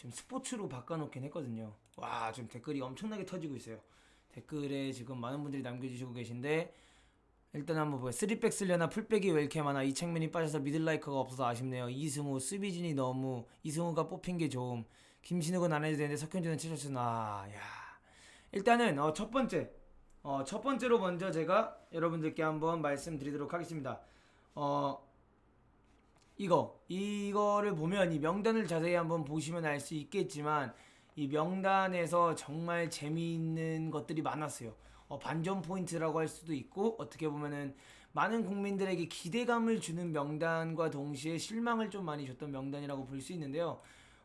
지금 스포츠로 바꿔놓긴 했거든요. 와, 지금 댓글이 엄청나게 터지고 있어요. 댓글에 지금 많은 분들이 남겨주시고 계신데, 일단 한번 보여. 3백 쓰려나 풀백이 왜 이렇게 많아? 이창민이 빠져서 미들라이커가 없어서 아쉽네요. 이승우, 수비진이 너무 이승우가 뽑힌 게 좋음. 김신욱은 안 해도 되는데 석현준은 치셨으나 야. 일단은 첫 번째로 먼저 제가 여러분들께 한번 말씀드리도록 하겠습니다. 어 이거를 보면 이 명단을 자세히 한번 보시면 알 수 있겠지만 이 명단에서 정말 재미있는 것들이 많았어요. 반전 포인트라고 할 수도 있고 어떻게 보면은 많은 국민들에게 기대감을 주는 명단과 동시에 실망을 좀 많이 줬던 명단이라고 볼 수 있는데요.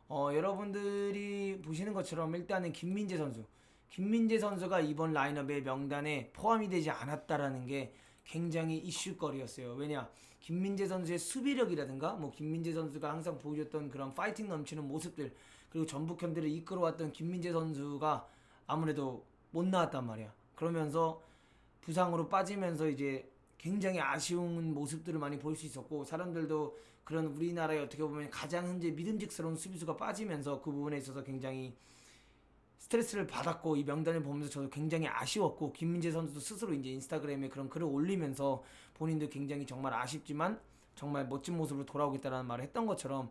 여러분들이 보시는 것처럼 일단은 김민재 선수가 이번 라인업의 명단에 포함이 되지 않았다라는 게 굉장히 이슈거리였어요. 왜냐, 김민재 선수의 수비력이라든가 뭐 김민재 선수가 항상 보여줬던 그런 파이팅 넘치는 모습들, 그리고 전북현대를 이끌어왔던 김민재 선수가 아무래도 못 나왔단 말이야. 그러면서 부상으로 빠지면서 이제 굉장히 아쉬운 모습들을 많이 볼 수 있었고, 사람들도 그런 우리나라의 어떻게 보면 가장 현재 믿음직스러운 수비수가 빠지면서 그 부분에 있어서 굉장히 스트레스를 받았고, 이 명단을 보면서 저도 굉장히 아쉬웠고, 김민재 선수도 스스로 이제 인스타그램에 그런 글을 올리면서 본인도 굉장히 정말 아쉽지만 정말 멋진 모습으로 돌아오겠다라는 말을 했던 것처럼,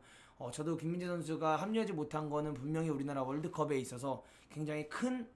저도 김민재 선수가 합류하지 못한 거는 분명히 우리나라 월드컵에 있어서 굉장히 큰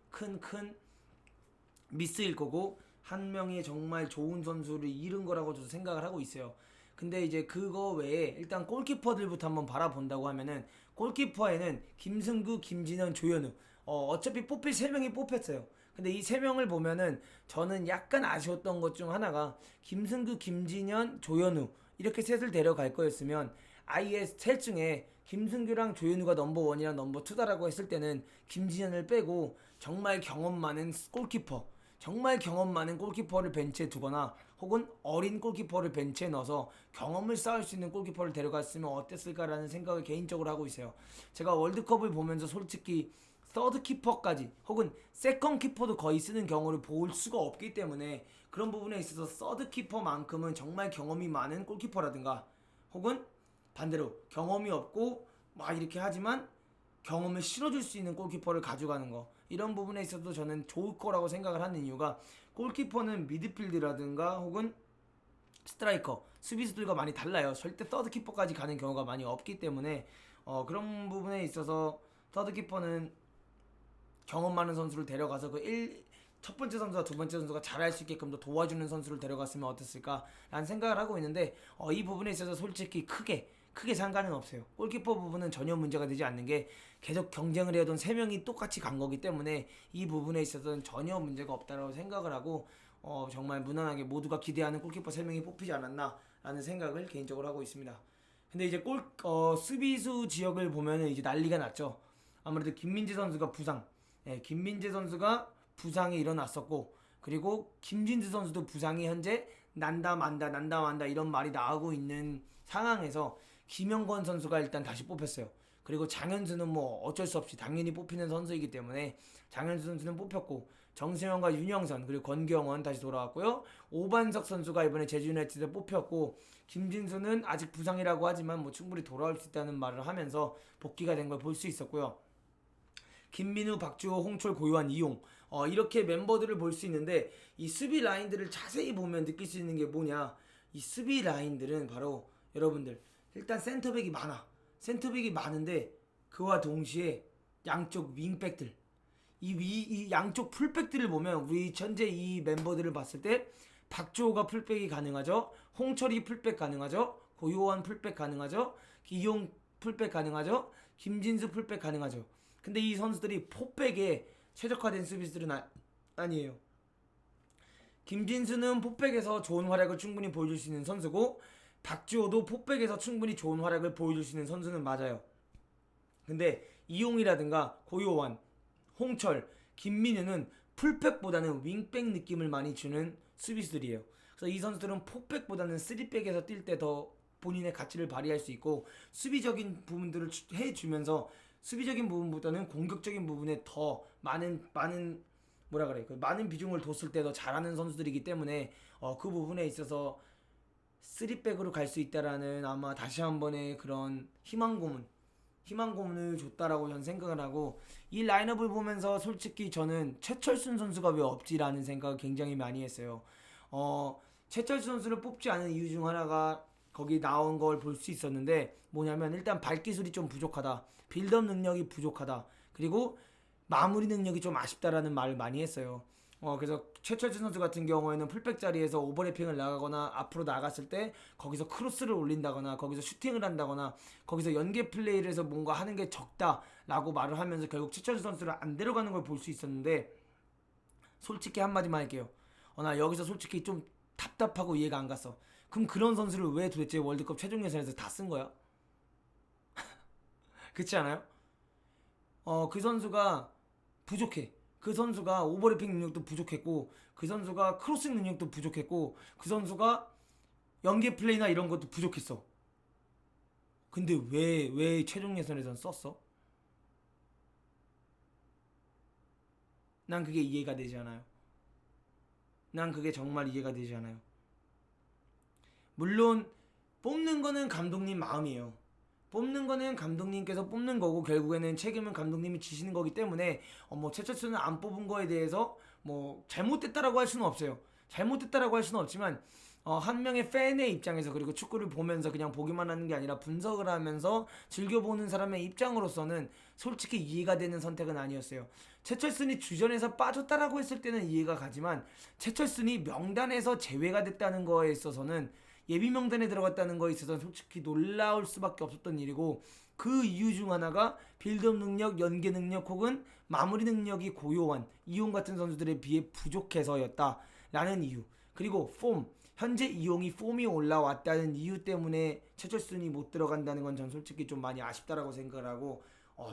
미스일 거고, 한 명의 정말 좋은 선수를 잃은 거라고 저도 생각을 하고 있어요. 근데 이제 그거 외에 일단 골키퍼들부터 한번 바라본다고 하면은, 골키퍼에는 김승규, 김진현, 조현우, 어차피 뽑힐 3명이 뽑혔어요. 근데 이 3명을 보면은 저는 약간 아쉬웠던 것 중 하나가, 김승규, 김진현, 조현우 이렇게 셋을 데려갈 거였으면 아예 셋 중에 김승규랑 조현우가 넘버1이랑 넘버2다라고 했을 때는 김진현을 빼고 정말 경험 많은 골키퍼, 정말 경험 많은 골키퍼를 벤치에 두거나 혹은 어린 골키퍼를 벤치에 넣어서 경험을 쌓을 수 있는 골키퍼를 데려갔으면 어땠을까라는 생각을 개인적으로 하고 있어요. 제가 월드컵을 보면서 솔직히 서드 키퍼까지 혹은 세컨 키퍼도 거의 쓰는 경우를 볼 수가 없기 때문에, 그런 부분에 있어서 서드 키퍼만큼은 정말 경험이 많은 골키퍼라든가, 혹은 반대로 경험이 없고 막 이렇게 하지만 경험을 실어줄 수 있는 골키퍼를 가져가는 거, 이런 부분에 있어서 저는 좋을 거라고 생각을 하는 이유가, 골키퍼는 미드필드라든가 혹은 스트라이커, 수비수들과 많이 달라요. 절대 서드키퍼까지 가는 경우가 많이 없기 때문에 그런 부분에 있어서 서드키퍼는 경험 많은 선수를 데려가서 첫 번째 선수와 두 번째 선수가 잘할 수 있게끔 더 도와주는 선수를 데려갔으면 어땠을까라는 생각을 하고 있는데, 이 부분에 있어서 솔직히 크게 상관은 없어요. 골키퍼 부분은 전혀 문제가 되지 않는 게, 계속 경쟁을 해오던 3명이 똑같이 간 거기 때문에 이 부분에 있어서는 전혀 문제가 없다고 생각을 하고, 정말 무난하게 모두가 기대하는 골키퍼 3명이 뽑히지 않았나라는 생각을 개인적으로 하고 있습니다. 근데 이제 수비수 지역을 보면은 이제 난리가 났죠. 아무래도 김민재 선수가 부상, 김민재 선수가 부상이 일어났었고, 그리고 김진수 선수도 부상이 현재 난다 만다 이런 말이 나오고 있는 상황에서 김영권 선수가 일단 다시 뽑혔어요. 그리고 장현수는 뭐 어쩔 수 없이 당연히 뽑히는 선수이기 때문에 장현수 선수는 뽑혔고, 정세영과 윤영선 그리고 권경원 다시 돌아왔고요. 오반석 선수가 이번에 제주 유나이티드에 뽑혔고, 김진수는 아직 부상이라고 하지만 뭐 충분히 돌아올 수 있다는 말을 하면서 복귀가 된 걸 볼 수 있었고요. 김민우, 박주호, 홍철, 고요한, 이용, 이렇게 멤버들을 볼 수 있는데, 이 수비 라인들을 자세히 보면 느낄 수 있는 게 뭐냐, 이 수비 라인들은 바로 여러분들, 일단 센터백이 많은데 그와 동시에 양쪽 윙백들, 이 양쪽 풀백들을 보면 우리 현재 이 멤버들을 봤을 때 박주호가 풀백이 가능하죠, 홍철이 풀백 가능하죠, 고요한 풀백 가능하죠, 이용 풀백 가능하죠, 김진수 풀백 가능하죠. 근데 이 선수들이 포백에 최적화된 수비수들은 아니에요. 김진수는 포백에서 좋은 활약을 충분히 보여줄 수 있는 선수고, 박주호도 포백에서 충분히 좋은 활약을 보여줄 수 있는 선수는 맞아요. 근데 이용이라든가 고요환, 홍철, 김민우는 풀백보다는 윙백 느낌을 많이 주는 수비수들이에요. 그래서 이 선수들은 포백보다는 쓰리백에서 뛸 때 더 본인의 가치를 발휘할 수 있고, 수비적인 부분들을 해주면서 수비적인 부분보다는 공격적인 부분에 더 많은 뭐라 그래, 그 많은 비중을 뒀을 때 더 잘하는 선수들이기 때문에 그 부분에 있어서 3백으로 갈 수 있다라는, 아마 다시 한 번의 그런 희망 희망 고문을 줬다라고 저는 생각을 하고, 이 라인업을 보면서 솔직히 저는 최철순 선수가 왜 없지라는 생각을 굉장히 많이 했어요. 최철순 선수를 뽑지 않은 이유 중 하나가 거기 나온 걸 볼 수 있었는데, 뭐냐면 일단 발기술이 좀 부족하다, 빌드업 능력이 부족하다, 그리고 마무리 능력이 좀 아쉽다라는 말을 많이 했어요. 그래서 최철준 선수 같은 경우에는 풀백 자리에서 오버래핑을 나가거나 앞으로 나갔을 때 거기서 크로스를 올린다거나 거기서 슈팅을 한다거나 거기서 연계 플레이를 해서 뭔가 하는 게 적다라고 말을 하면서 결국 최철준 선수를 안 데려가는 걸 볼 수 있었는데, 솔직히 한마디만 할게요. 나 여기서 솔직히 좀 답답하고 이해가 안 갔어. 그럼 그런 선수를 왜 도대체 월드컵 최종 예선에서 다 쓴 거야? 그렇지 않아요? 그 선수가 부족해. 그 선수가 오버래핑 능력도 부족했고, 그 선수가 크로싱 능력도 부족했고, 그 선수가 연계 플레이나 이런 것도 부족했어. 근데 왜 최종 예선에선 썼어? 난 그게 이해가 되지 않아요. 난 그게 정말 이해가 되지 않아요. 물론 뽑는 거는 감독님 마음이에요. 뽑는 거는 감독님께서 뽑는 거고 결국에는 책임은 감독님이 지시는 거기 때문에 뭐 최철수는 안 뽑은 거에 대해서 뭐 잘못됐다라고 할 수는 없어요. 잘못됐다라고 할 수는 없지만 한 명의 팬의 입장에서, 그리고 축구를 보면서 그냥 보기만 하는 게 아니라 분석을 하면서 즐겨보는 사람의 입장으로서는 솔직히 이해가 되는 선택은 아니었어요. 최철순이 주전에서 빠졌다라고 했을 때는 이해가 가지만, 최철순이 명단에서 제외가 됐다는 거에 있어서는, 예비 명단에 들어갔다는 거에 있어서는 솔직히 놀라울 수밖에 없었던 일이고, 그 이유 중 하나가 빌드업 능력, 연계 능력 혹은 마무리 능력이 고요한 이용 같은 선수들에 비해 부족해서였다라는 이유, 그리고 현재 이용이 폼이 올라왔다는 이유 때문에 최철순이 못 들어간다는 건 전 솔직히 좀 많이 아쉽다라고 생각을 하고,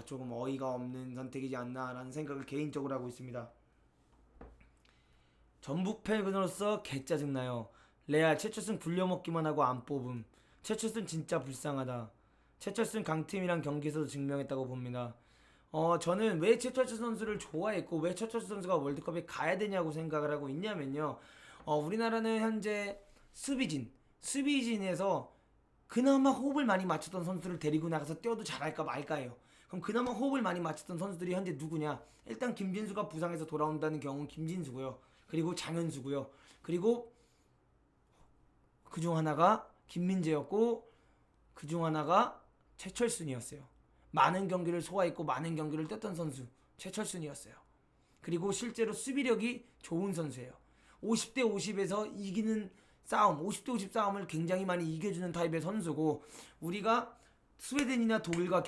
조금 어이가 없는 선택이지 않나라는 생각을 개인적으로 하고 있습니다. 전북 팬으로서 개짜증나요. 레알 최철순 굴려먹기만 하고 안 뽑음. 최철순 진짜 불쌍하다. 최철순 강팀이랑 경기에서도 증명했다고 봅니다. 저는 왜 최철순 선수를 좋아했고 왜 최철순 선수가 월드컵에 가야 되냐고 생각을 하고 있냐면요. 우리나라는 현재 수비진에서 그나마 호흡을 많이 맞췄던 선수를 데리고 나가서 뛰어도 잘할까 말까요. 그럼 그나마 호흡을 많이 맞췄던 선수들이 현재 누구냐? 일단 김진수가 부상해서 돌아온다는 경우는 김진수고요. 그리고 장현수고요. 그리고 그중 하나가 김민재였고, 그중 하나가 최철순이었어요. 많은 경기를 소화했고 많은 경기를 떴던 선수 최철순이었어요. 그리고 실제로 수비력이 좋은 선수예요. 50대 50에서 이기는 싸움, 50대 50 싸움을 굉장히 많이 이겨주는 타입의 선수고, 우리가 스웨덴이나 독일과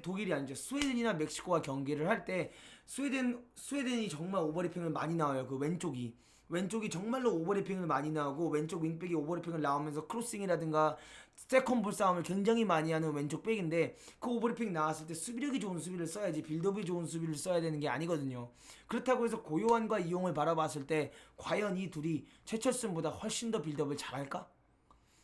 독일이 아니죠. 스웨덴이나 멕시코와 경기를 할 때 스웨덴이 정말 오버래핑을 많이 나와요. 그 왼쪽이 정말로 오버래핑을 많이 나오고, 왼쪽 윙백이 오버래핑을 나오면서 크로싱이라든가 세컨볼 싸움을 굉장히 많이 하는 왼쪽 백인데, 그 오버래핑 나왔을 때 수비력이 좋은 수비를 써야지 빌드업이 좋은 수비를 써야 되는 게 아니거든요. 그렇다고 해서 고요한과 이용을 바라봤을 때 과연 이 둘이 최철순보다 훨씬 더 빌드업을 잘할까?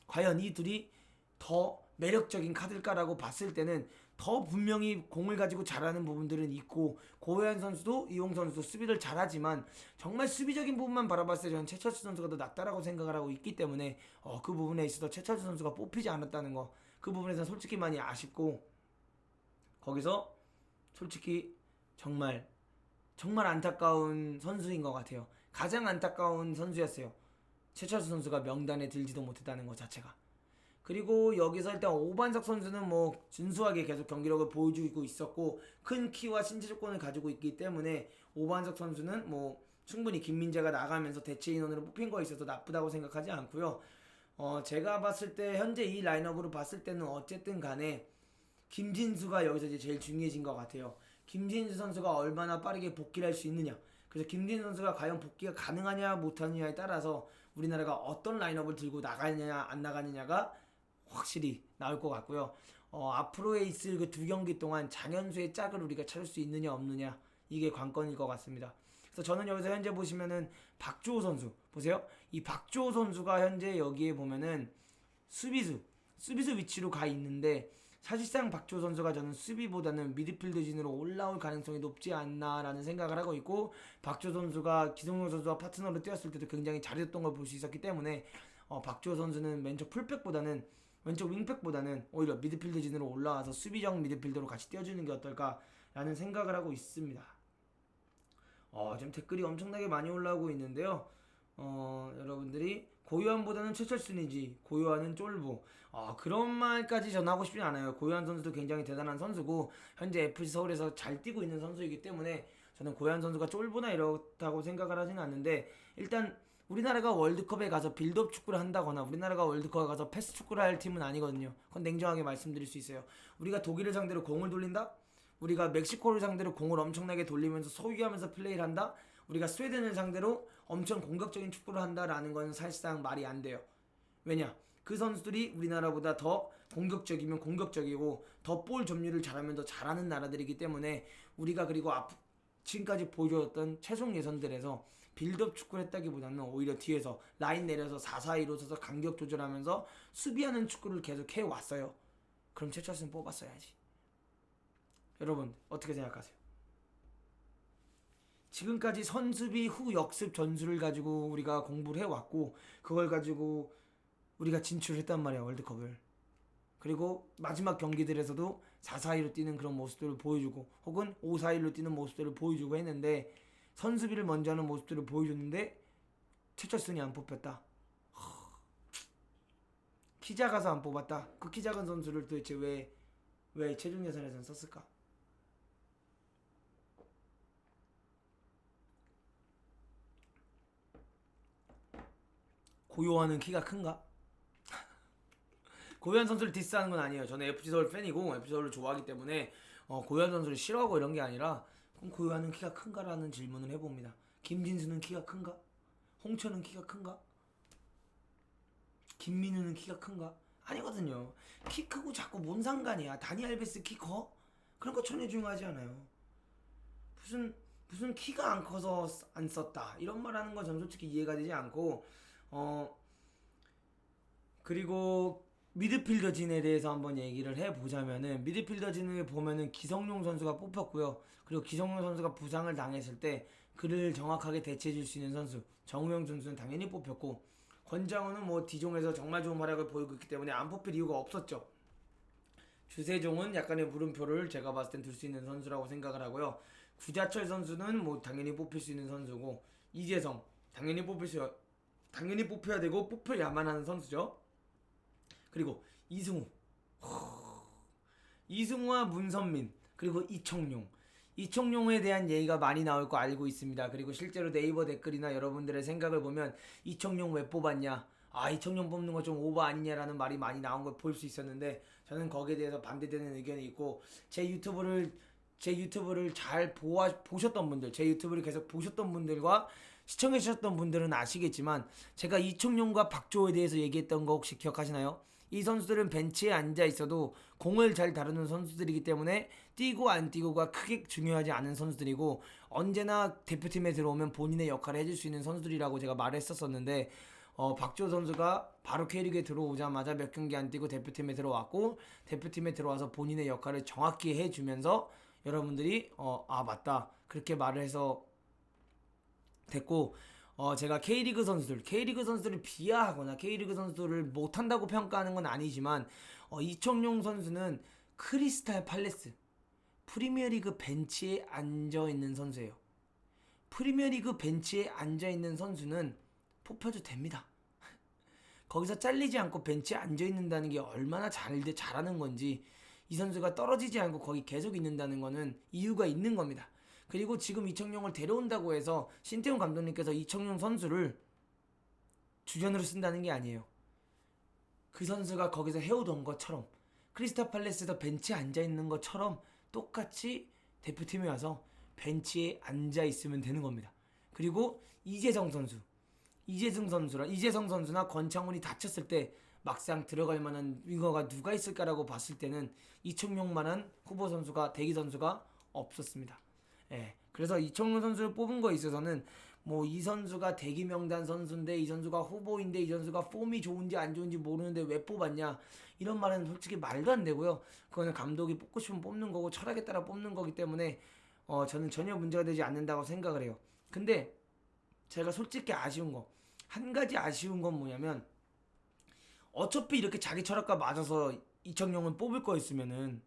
과연 이 둘이 더 매력적인 카드일까라고 봤을 때는 더 분명히 공을 가지고 잘하는 부분들은 있고, 고요한 선수도 이용 선수도 수비를 잘하지만 정말 수비적인 부분만 바라봤을 때 저는 최철수 선수가 더 낫다라고 생각을 하고 있기 때문에 그 부분에 있어서 최철수 선수가 뽑히지 않았다는 거, 그 부분에서 솔직히 많이 아쉽고, 거기서 솔직히 정말 안타까운 선수인 것 같아요. 가장 안타까운 선수였어요. 최철수 선수가 명단에 들지도 못했다는 것 자체가. 그리고 여기서 일단 오반석 선수는 뭐 준수하게 계속 경기력을 보여주고 있었고, 큰 키와 신체 조건을 가지고 있기 때문에 오반석 선수는 뭐 충분히 김민재가 나가면서 대체 인원으로 뽑힌 거에 있어서 나쁘다고 생각하지 않고요. 제가 봤을 때 현재 이 라인업으로 봤을 때는 어쨌든 간에 김진수가 여기서 이제 제일 중요해진 것 같아요. 김진수 선수가 얼마나 빠르게 복귀를 할 수 있느냐. 그래서 김진수 선수가 과연 복귀가 가능하냐 못하느냐에 따라서 우리나라가 어떤 라인업을 들고 나가느냐 안 나가느냐가 확실히 나올 것 같고요. 앞으로에 있을 그 두 경기 동안 장현수의 짝을 우리가 찾을 수 있느냐 없느냐, 이게 관건일 것 같습니다. 그래서 저는 여기서 현재 보시면은 박주호 선수 보세요. 이 박주호 선수가 현재 여기에 보면은 수비수 위치로 가 있는데, 사실상 박주호 선수가 저는 수비보다는 미드필드진으로 올라올 가능성이 높지 않나라는 생각을 하고 있고, 박주호 선수가 기성용 선수와 파트너로 뛰었을 때도 굉장히 잘했던 걸 볼 수 있었기 때문에 박주호 선수는 왼쪽 풀백보다는 왼쪽 윙백보다는 오히려 미드필드진으로 올라와서 수비적 미드필더로 같이 뛰어주는 게 어떨까라는 생각을 하고 있습니다. 지금 댓글이 엄청나게 많이 올라오고 있는데요. 여러분들이 고요한보다는 최철순이지 고요한은 쫄보. 그런 말까지 전하고 싶진 않아요. 고요한 선수도 굉장히 대단한 선수고 현재 FC 서울에서 잘 뛰고 있는 선수이기 때문에 저는 고요한 선수가 쫄보나 이렇다고 생각을 하지는 않는데, 일단 우리나라가 월드컵에 가서 빌드업 축구를 한다거나 우리나라가 월드컵에 가서 패스 축구를 할 팀은 아니거든요. 그건 냉정하게 말씀드릴 수 있어요. 우리가 독일을 상대로 공을 돌린다? 우리가 멕시코를 상대로 공을 엄청나게 돌리면서 소유하면서 플레이를 한다? 우리가 스웨덴을 상대로 엄청 공격적인 축구를 한다라는 건 사실상 말이 안 돼요. 왜냐? 그 선수들이 우리나라보다 더 공격적이면 공격적이고 더 볼 점유를 잘하면 더 잘하는 나라들이기 때문에 우리가 그리고 지금까지 보여줬던 최종 예선들에서 빌드업 축구를 했다기보다는 오히려 뒤에서 라인 내려서 4-4-2로 서서 간격 조절하면서 수비하는 축구를 계속 해왔어요. 그럼 최철순 뽑았어야지. 여러분 어떻게 생각하세요? 지금까지 선수비 후 역습 전술을 가지고 우리가 공부를 해왔고 그걸 가지고 우리가 진출했단 말이야, 월드컵을. 그리고 마지막 경기들에서도 4-4-2로 뛰는 그런 모습들을 보여주고 혹은 5-4-1로 뛰는 모습들을 보여주고 했는데, 선수비를 먼저 하는 모습들을 보여줬는데 최철순이 안 뽑혔다. 키 작아서 안 뽑았다. 그 키 작은 선수를 도대체 왜 최종 예선에서는 썼을까? 고요한은 키가 큰가? 고요한 선수를 디스하는 건 아니에요. 저는 FC 서울 팬이고 FC 서울을 좋아하기 때문에 고요한 선수를 싫어하고 이런 게 아니라, 그럼 고요한은 키가 큰가라는 질문을 해봅니다. 김진수는 키가 큰가? 홍천은 키가 큰가? 김민우는 키가 큰가? 아니거든요. 키 크고 자꾸 뭔 상관이야. 다니 알베스 키 커? 그런 거 전혀 중요하지 않아요. 무슨 키가 안 커서 안 썼다 이런 말 하는 건 전 솔직히 이해가 되지 않고, 그리고 미드필더진에 대해서 한번 얘기를 해보자면은, 미드필더진을 보면은 기성용 선수가 뽑혔고요. 그리고 기성용 선수가 부상을 당했을 때 그를 정확하게 대체해줄 수 있는 선수 정우영 선수는 당연히 뽑혔고, 권장훈은 뭐 D종에서 정말 좋은 활약을 보이고 있기 때문에 안 뽑힐 이유가 없었죠. 주세종은 약간의 물음표를 제가 봤을 땐 둘 수 있는 선수라고 생각을 하고요. 구자철 선수는 뭐 당연히 뽑힐 수 있는 선수고, 이재성 당연히 뽑혀야 되고 뽑혀야만 하는 선수죠. 그리고 이승우와 문선민, 그리고 이청용에 대한 얘기가 많이 나올 거 알고 있습니다. 그리고 실제로 네이버 댓글이나 여러분들의 생각을 보면 이청용 왜 뽑았냐, 이청용 뽑는 거 좀 오버 아니냐라는 말이 많이 나온 걸 볼 수 있었는데, 저는 거기에 대해서 반대되는 의견이 있고, 제 유튜브를 잘 보셨던 분들, 제 유튜브를 계속 보셨던 분들과 시청해주셨던 분들은 아시겠지만, 제가 이청용과 박주호에 대해서 얘기했던 거 혹시 기억하시나요? 이 선수들은 벤치에 앉아 있어도 공을 잘 다루는 선수들이기 때문에 뛰고 안 뛰고가 크게 중요하지 않은 선수들이고, 언제나 대표팀에 들어오면 본인의 역할을 해줄 수 있는 선수들이라고 제가 말했었었는데, 박주호 선수가 바로 K리그에 들어오자마자 몇 경기 안 뛰고 대표팀에 들어왔고, 대표팀에 들어와서 본인의 역할을 정확히 해주면서 여러분들이 맞다 그렇게 말을 해서 됐고, 제가 K리그 선수들을 비하하거나 K리그 선수를 못한다고 평가하는 건 아니지만, 이청용 선수는 크리스탈 팔레스 프리미어리그 벤치에 앉아있는 선수예요. 프리미어리그 벤치에 앉아있는 선수는 뽑혀도 됩니다. 거기서 잘리지 않고 벤치에 앉아있는다는 게 얼마나 잘하는 건지, 이 선수가 떨어지지 않고 거기 계속 있는다는 거는 이유가 있는 겁니다. 그리고 지금 이청용을 데려온다고 해서 신태용 감독님께서 이청용 선수를 주전으로 쓴다는 게 아니에요. 그 선수가 거기서 해오던 것처럼, 크리스탈 팔레스에서 벤치에 앉아있는 것처럼 똑같이 대표팀에 와서 벤치에 앉아있으면 되는 겁니다. 그리고 이재성 선수나 권창훈이 다쳤을 때 막상 들어갈 만한 윙어가 누가 있을까라고 봤을 때는 이청용만한 후보 선수가, 대기 선수가 없었습니다. 그래서 이청용 선수를 뽑은 거에 있어서는 뭐 이 선수가 대기 명단 선수인데, 이 선수가 후보인데, 이 선수가 폼이 좋은지 안 좋은지 모르는데 왜 뽑았냐, 이런 말은 솔직히 말도 안 되고요. 그거는 감독이 뽑고 싶으면 뽑는 거고 철학에 따라 뽑는 거기 때문에 저는 전혀 문제가 되지 않는다고 생각을 해요. 근데 제가 솔직히 한 가지 아쉬운 건 뭐냐면, 어차피 이렇게 자기 철학과 맞아서 이청용은 뽑을 거였으면은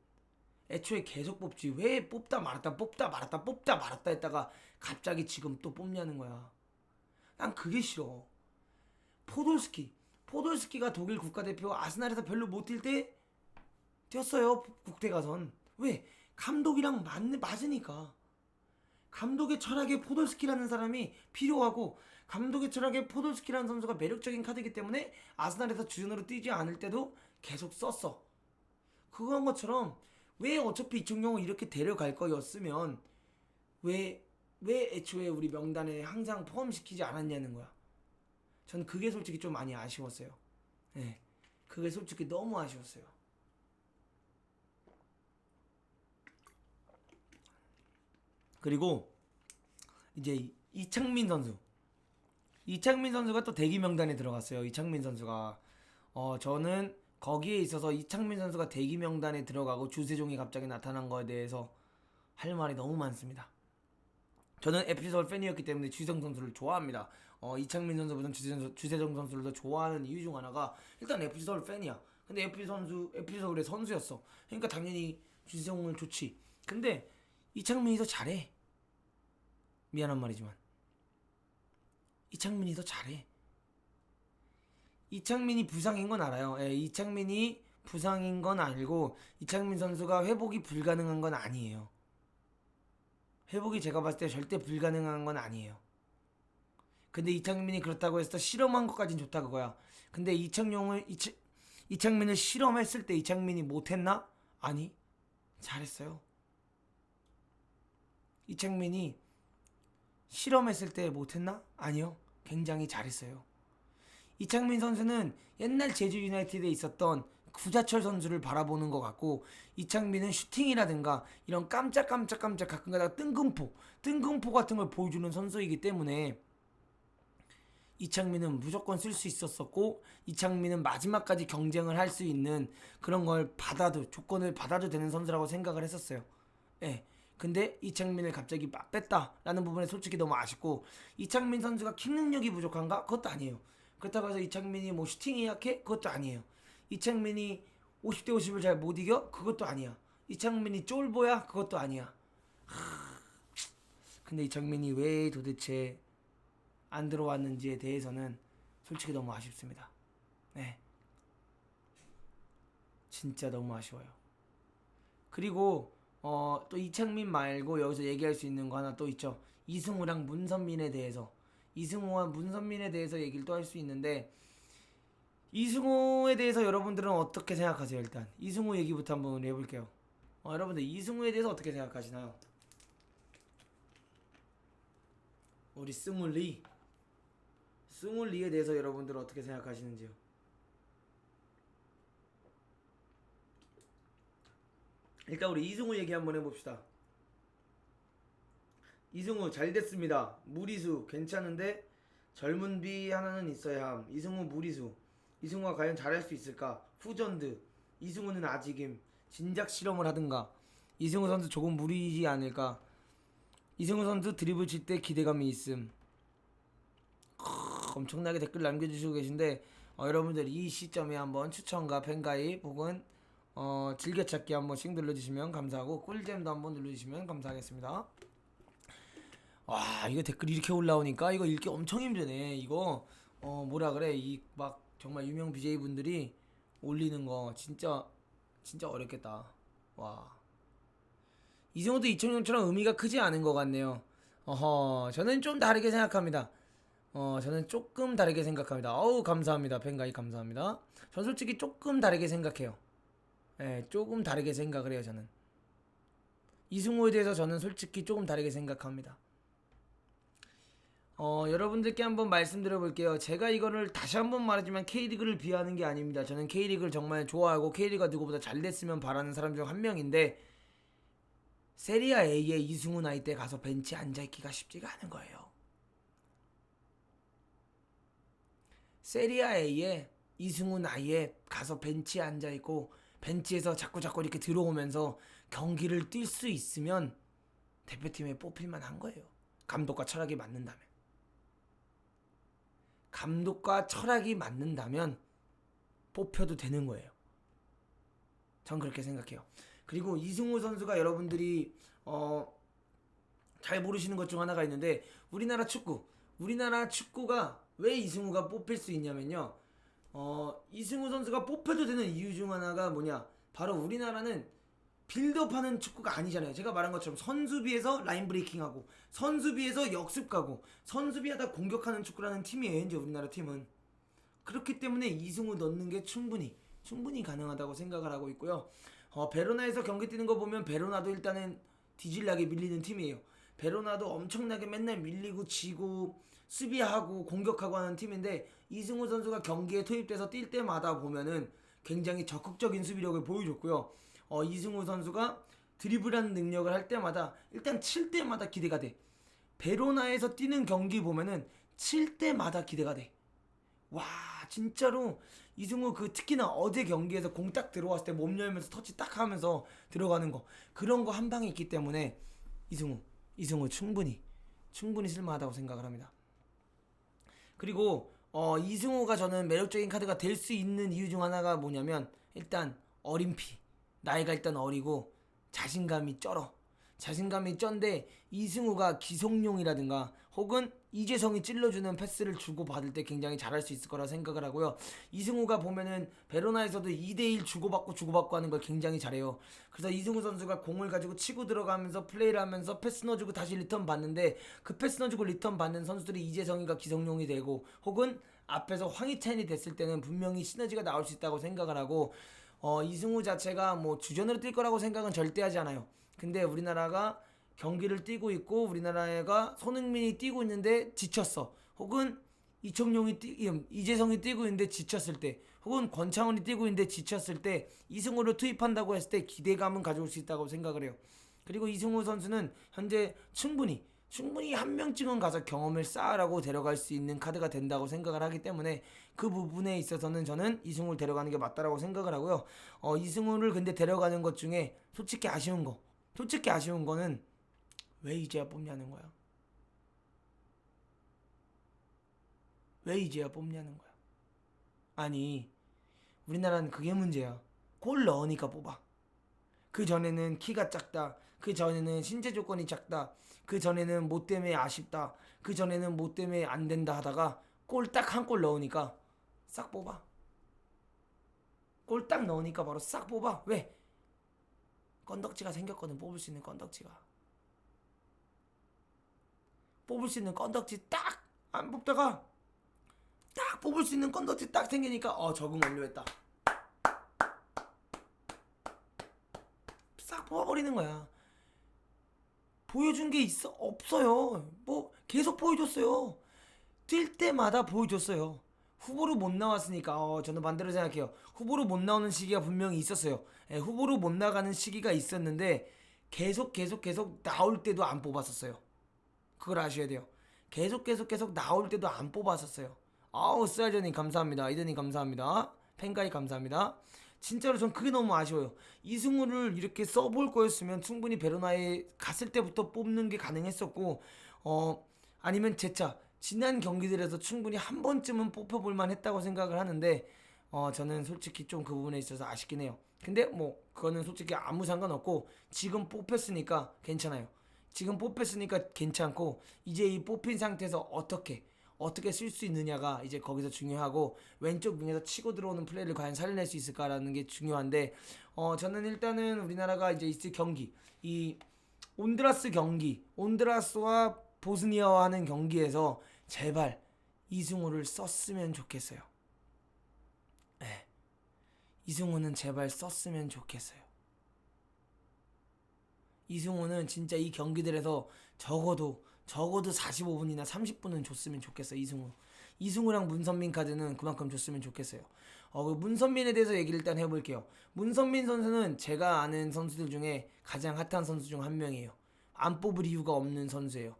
애초에 계속 뽑지. 왜 뽑다 말았다 뽑다 말았다 뽑다 말았다 했다가 갑자기 지금 또 뽑냐는 거야. 난 그게 싫어. 포돌스키가 독일 국가대표 아스날에서 별로 못 뛸 때 뛰었어요. 국대 가선. 왜? 감독이랑 맞으니까. 감독의 철학에 포돌스키라는 사람이 필요하고, 감독의 철학에 포돌스키라는 선수가 매력적인 카드이기 때문에 아스날에서 주전으로 뛰지 않을 때도 계속 썼어. 그런 것처럼 왜 어차피 이청용을 이렇게 데려갈 거였으면 왜 애초에 우리 명단에 항상 포함시키지 않았냐는 거야. 전 그게 솔직히 좀 많이 아쉬웠어요. 네, 그게 솔직히 너무 아쉬웠어요. 그리고 이제 이창민 선수가 또 대기 명단에 들어갔어요. 이창민 선수가 저는 거기에 있어서 이창민 선수가 대기 명단에 들어가고 주세종이 갑자기 나타난 거에 대해서 할 말이 너무 많습니다. 저는 에피소드 팬이었기 때문에 주세종 선수를 좋아합니다. 이창민 선수보다 주세종 선수를 더 좋아하는 이유 중 하나가 일단 에피소드 팬이야. 근데 에피소드의 선수였어. 그러니까 당연히 주세종은 좋지. 근데 이창민이 더 잘해. 미안한 말이지만 이창민이 더 잘해. 이창민이 부상인 건 알아요. 예, 이창민이 부상인 건 알고 이창민 선수가 회복이 불가능한 건 아니에요. 회복이 제가 봤을 때 절대 불가능한 건 아니에요. 근데 이창민이 그렇다고 해서 실험한 것까진 좋다 그거야. 근데 이창민을 실험했을 때 이창민이 못했나? 아니, 잘했어요. 이창민이 실험했을 때 못했나? 아니요, 굉장히 잘했어요. 이창민 선수는 옛날 제주 유나이티드에 있었던 구자철 선수를 바라보는 것 같고, 이창민은 슈팅이라든가 이런 깜짝깜짝 가끔가다 뜬금포 같은 걸 보여주는 선수이기 때문에 이창민은 무조건 쓸 수 있었었고, 이창민은 마지막까지 경쟁을 할 수 있는 그런 걸 조건을 받아도 되는 선수라고 생각을 했었어요. 예. 근데 이창민을 갑자기 뺐다라는 부분에 솔직히 너무 아쉽고, 이창민 선수가 킥 능력이 부족한가? 그것도 아니에요. 그렇다고 해서 이창민이 뭐 슈팅이 약해? 그것도 아니에요. 이창민이 50대 50을 잘 못 이겨? 그것도 아니야. 이창민이 쫄보야? 그것도 아니야. 근데 이창민이 왜 도대체 안 들어왔는지에 대해서는 솔직히 너무 아쉽습니다. 네, 진짜 너무 아쉬워요. 그리고 또 이창민 말고 여기서 얘기할 수 있는 거 하나 또 있죠. 이승우랑 문선민에 대해서. 이승우와 문선민에 대해서 얘기를 또 할 수 있는데, 이승우에 대해서 여러분들은 어떻게 생각하세요? 일단 이승우 얘기부터 한번 해볼게요. 여러분들 이승우에 대해서 어떻게 생각하시나요? 우리 승울리에 대해서 여러분들은 어떻게 생각하시는지요? 일단 우리 이승우 얘기 한번 해봅시다. 이승우 잘 됐습니다. 무리수 괜찮은데 젊은 비 하나는 있어야 함. 이승우 무리수. 이승우가 과연 잘할 수 있을까? 후전드. 이승우는 아직임. 진작 실험을 하든가. 이승우 선수 조금 무리지 않을까? 이승우 선수 드리블 칠 때 기대감이 있음. 엄청나게 댓글 남겨주시고 계신데, 여러분들 이 시점에 한번 추천과 팬가입 혹은 즐겨찾기 한 번씩 눌러주시면 감사하고, 꿀잼도 한번 눌러주시면 감사하겠습니다. 와, 이거 댓글 이렇게 올라오니까 이거 읽기 엄청 힘드네. 이거 뭐라 그래, 이 막 정말 유명 BJ 분들이 올리는 거 진짜 어렵겠다. 와, 이승우도 이청용처럼 의미가 크지 않은 것 같네요. 저는 좀 다르게 생각합니다. 저는 조금 다르게 생각합니다. 어우, 감사합니다. 팬가입 감사합니다. 전 솔직히 조금 다르게 생각해요. 예, 조금 다르게 생각을 해요, 저는. 이승우에 대해서 저는 솔직히 조금 다르게 생각합니다. 여러분들께 한번 말씀드려 볼게요. 제가 이거를 다시 한번 말하지만 K리그를 비하하는 게 아닙니다. 저는 K리그를 정말 좋아하고 K리그가 누구보다 잘 됐으면 바라는 사람 중 한 명인데, 세리아 A에 이승우 나이 때 가서 벤치 앉아있기가 쉽지가 않은 거예요. 세리아 A에 이승우 나이에 가서 벤치에 앉아있고 벤치에서 자꾸 이렇게 들어오면서 경기를 뛸 수 있으면 대표팀에 뽑힐만 한 거예요. 감독과 철학이 맞는다면 뽑혀도 되는 거예요. 전 그렇게 생각해요. 그리고 이승우 선수가 여러분들이 잘 모르시는 것 중 하나가 있는데, 우리나라 축구가 왜 이승우가 뽑힐 수 있냐면요. 이승우 선수가 뽑혀도 되는 이유 중 하나가 뭐냐? 바로 우리나라는 빌드업하는 축구가 아니잖아요. 제가 말한 것처럼 선수비에서 라인 브레이킹하고 선수비에서 역습 가고 선수비하다 공격하는 축구라는 팀이에요. 현재 우리나라 팀은. 그렇기 때문에 이승우 넣는 게 충분히 가능하다고 생각을 하고 있고요. 베로나에서 경기 뛰는 거 보면 베로나도 일단은 뒤질나게 밀리는 팀이에요. 베로나도 엄청나게 맨날 밀리고 지고 수비하고 공격하고 하는 팀인데, 이승우 선수가 경기에 투입돼서 뛸 때마다 보면은 굉장히 적극적인 수비력을 보여줬고요. 이승우 선수가 드리블하는 능력을 할 때마다 일단 칠 때마다 기대가 돼. 베로나에서 뛰는 경기 보면은 칠 때마다 기대가 돼. 와, 진짜로 이승우 특히나 어제 경기에서 공 딱 들어왔을 때 몸 열면서 터치 딱 하면서 들어가는 거, 그런 거 한 방에 있기 때문에 이승우 충분히 쓸만하다고 생각을 합니다. 그리고 이승우가 저는 매력적인 카드가 될 수 있는 이유 중 하나가 뭐냐면, 일단 어린 피, 나이가 일단 어리고 자신감이 쩐데, 이승우가 기성용이라든가 혹은 이재성이 찔러주는 패스를 주고 받을 때 굉장히 잘할 수 있을 거라 생각을 하고요. 이승우가 보면은 베로나에서도 2대1 주고받고 하는 걸 굉장히 잘해요. 그래서 이승우 선수가 공을 가지고 치고 들어가면서 플레이를 하면서 패스 넣어주고 다시 리턴 받는데, 그 패스 넣어주고 리턴 받는 선수들이 이재성이가 기성용이 되고 혹은 앞에서 황희찬이 됐을 때는 분명히 시너지가 나올 수 있다고 생각을 하고, 이승우 자체가 뭐 주전으로 뛸 거라고 생각은 절대 하지 않아요. 근데 우리나라가 경기를 뛰고 있고 우리나라가 손흥민이 뛰고 있는데 지쳤어, 혹은 이재성이 뛰고 있는데 지쳤을 때, 혹은 권창훈이 뛰고 있는데 지쳤을 때 이승우를 투입한다고 했을 때 기대감은 가져올 수 있다고 생각을 해요. 그리고 이승우 선수는 현재 충분히 한 명쯤은 가서 경험을 쌓으라고 데려갈 수 있는 카드가 된다고 생각을 하기 때문에, 그 부분에 있어서는 저는 이승우를 데려가는 게 맞다라고 생각을 하고요. 이승우를 근데 데려가는 것 중에 솔직히 아쉬운 거는 왜 이제야 뽑냐는 거야. 왜 이제야 뽑냐는 거야. 아니, 우리나라는 그게 문제야. 골 넣으니까 뽑아. 그 전에는 키가 작다, 그 전에는 신체 조건이 작다, 그 전에는 뭐 때문에 아쉽다, 그 전에는 뭐 때문에 안 된다 하다가 골 딱 한 골 넣으니까 싹 뽑아. 골 딱 넣으니까 바로 싹 뽑아. 왜? 건덕지가 생겼거든. 뽑을 수 있는 건덕지가. 뽑을 수 있는 건덕지 딱 안 뽑다가 딱 뽑을 수 있는 건덕지 딱 생기니까 적응 완료했다, 싹 뽑아버리는 거야. 보여준 게 있어? 없어요. 뭐 계속 보여줬어요. 뛸 때마다 보여줬어요. 후보로 못 나왔으니까 저는 반대로 생각해요. 후보로 못 나오는 시기가 분명히 있었어요. 후보로 못 나가는 시기가 있었는데 계속 나올 때도 안 뽑았었어요. 그걸 아셔야 돼요. 계속 나올 때도 안 뽑았었어요. 스알저님 감사합니다. 이드님 감사합니다. 팬가이 감사합니다. 진짜로 전 그게 너무 아쉬워요. 이승우를 이렇게 써볼 거였으면 충분히 베로나에 갔을 때부터 뽑는 게 가능했었고, 아니면 제차 지난 경기들에서 충분히 한 번쯤은 뽑혀볼만 했다고 생각을 하는데, 저는 솔직히 좀 그 부분에 있어서 아쉽긴 해요. 근데 뭐 그거는 솔직히 아무 상관없고, 지금 뽑혔으니까 괜찮아요. 지금 뽑혔으니까 괜찮고, 이제 이 뽑힌 상태에서 어떻게 쓸 수 있느냐가 이제 거기서 중요하고, 왼쪽 윙에서 치고 들어오는 플레이를 과연 살려낼 수 있을까라는 게 중요한데, 저는 일단은 우리나라가 이제 있을 경기, 이 온드라스와 보스니아와 하는 경기에서 제발 이승우를 썼으면 좋겠어요. 네. 이승우는 제발 썼으면 좋겠어요. 이승우는 진짜 이 경기들에서 적어도 45분이나 30분은 줬으면 좋겠어요. 이승우랑 문선민 카드는 그만큼 줬으면 좋겠어요. 그 문선민에 대해서 얘기를 일단 해볼게요. 문선민 선수는 제가 아는 선수들 중에 가장 핫한 선수 중 한 명이에요. 안 뽑을 이유가 없는 선수예요.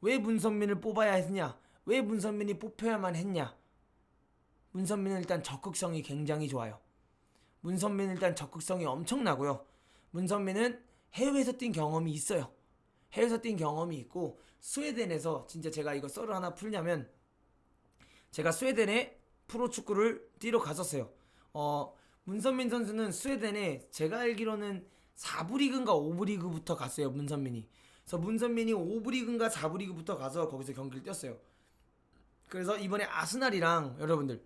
왜 문선민을 뽑아야 했냐? 왜 문선민이 뽑혀야만 했냐? 문선민은 일단 적극성이 굉장히 좋아요. 문선민은 일단 적극성이 엄청나고요. 문선민은 해외에서 뛴 경험이 있어요. 해외에서 뛴 경험이 있고, 스웨덴에서 진짜 제가 이거 썰을 하나 풀냐면, 제가 스웨덴에 프로축구를 뛰러 갔었어요. 문선민 선수는 스웨덴에 제가 알기로는 4부 리그인가 5부 리그부터 갔어요. 문선민이. 그래서 문선민이 5부 리그인가 4부 리그부터 가서 거기서 경기를 뛰었어요. 그래서 이번에 아스날이랑 여러분들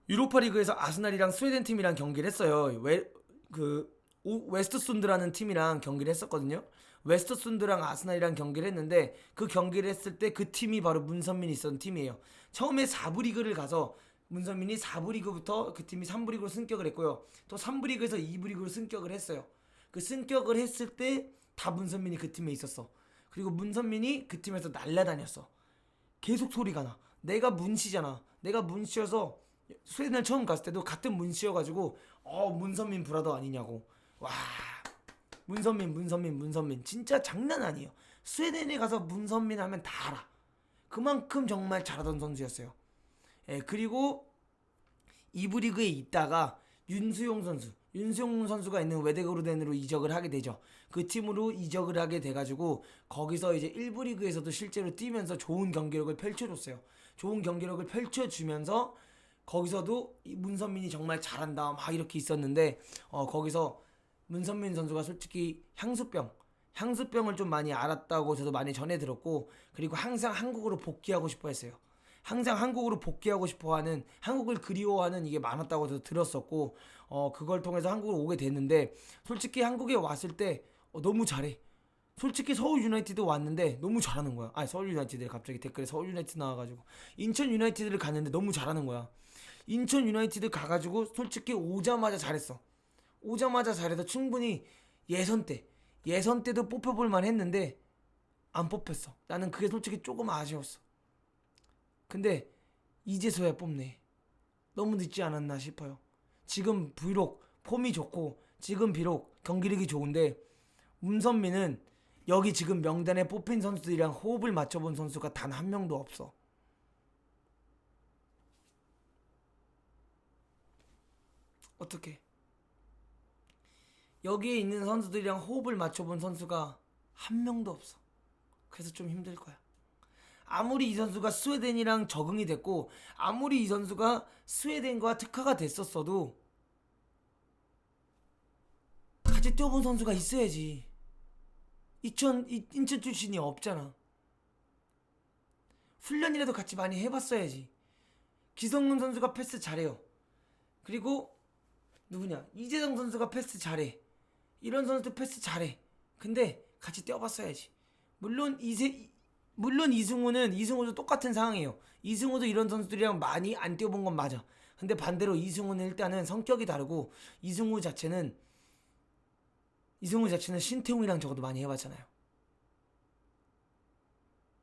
유로파 리그에서 아스날이랑 스웨덴 팀이랑 경기를 했어요. 웨스트순드라는 팀이랑 경기를 했었거든요. 웨스트순드랑 아스날이랑 경기를 했는데 그 경기를 했을 때 그 팀이 바로 문선민이 있었던 팀이에요. 처음에 4부 리그를 가서 문선민이 4부 리그부터 그 팀이 3부 리그로 승격을 했고요. 또 3부 리그에서 2부 리그로 승격을 했어요. 그 승격을 했을 때 다 문선민이 그 팀에 있었어. 그리고 문선민이 그 팀에서 날라다녔어. 계속 소리가 나. 내가 문씨잖아. 내가 문씨여서 스웨덴을 처음 갔을 때도 같은 문씨여가지고 문선민 브라더 아니냐고. 와, 문선민 진짜 장난 아니에요. 스웨덴에 가서 문선민 하면 다 알아. 그만큼 정말 잘하던 선수였어요. 그리고 2부 리그에 있다가 윤수용 선수가 있는 웨데그로덴으로 이적을 하게 되죠. 그 팀으로 이적을 하게 돼가지고 거기서 이제 1부 리그에서도 실제로 뛰면서 좋은 경기력을 펼쳐줬어요. 좋은 경기력을 펼쳐주면서 거기서도 문선민이 정말 잘한다 막 이렇게 있었는데 거기서 문선민 선수가 솔직히 향수병을 좀 많이 앓았다고 저도 많이 전해 들었고, 그리고 항상 한국으로 복귀하고 싶어 했어요. 항상 한국으로 복귀하고 싶어하는, 한국을 그리워하는 이게 많았다고 저도 들었었고, 그걸 통해서 한국으로 오게 됐는데 솔직히 한국에 왔을 때 너무 잘해. 솔직히 서울 유나이티드 왔는데 너무 잘하는 거야. 서울 유나이티드 갑자기 댓글에 서울 유나이티드 나와가지고 인천 유나이티드를 갔는데 너무 잘하는 거야. 인천 유나이티드 가가지고 솔직히 오자마자 잘했어. 오자마자 잘해서 충분히 예선 때도 뽑혀볼만 했는데 안 뽑혔어. 나는 그게 솔직히 조금 아쉬웠어. 근데 이제서야 뽑네. 너무 늦지 않았나 싶어요. 지금 비록 폼이 좋고 지금 비록 경기력이 좋은데 문선민은 여기 지금 명단에 뽑힌 선수들이랑 호흡을 맞춰본 선수가 단 한 명도 없어. 어떻게? 여기에 있는 선수들이랑 호흡을 맞춰본 선수가 한 명도 없어. 그래서 좀 힘들 거야. 아무리 이 선수가 스웨덴이랑 적응이 됐고 아무리 이 선수가 스웨덴과 특화가 됐었어도 같이 뛰어본 선수가 있어야지. 인천 출신이 없잖아. 훈련이라도 같이 많이 해봤어야지. 기성용 선수가 패스 잘해요. 그리고 누구냐, 이재성 선수가 패스 잘해. 이런 선수도 패스 잘해. 근데 같이 뛰어봤어야지. 물론 이승우도 똑같은 상황이에요. 이승우도 이런 선수들이랑 많이 안 뛰어본 건 맞아. 근데 반대로 이승우는 일단은 성격이 다르고 이승우 자체는 신태웅이랑 적어도 많이 해봤잖아요.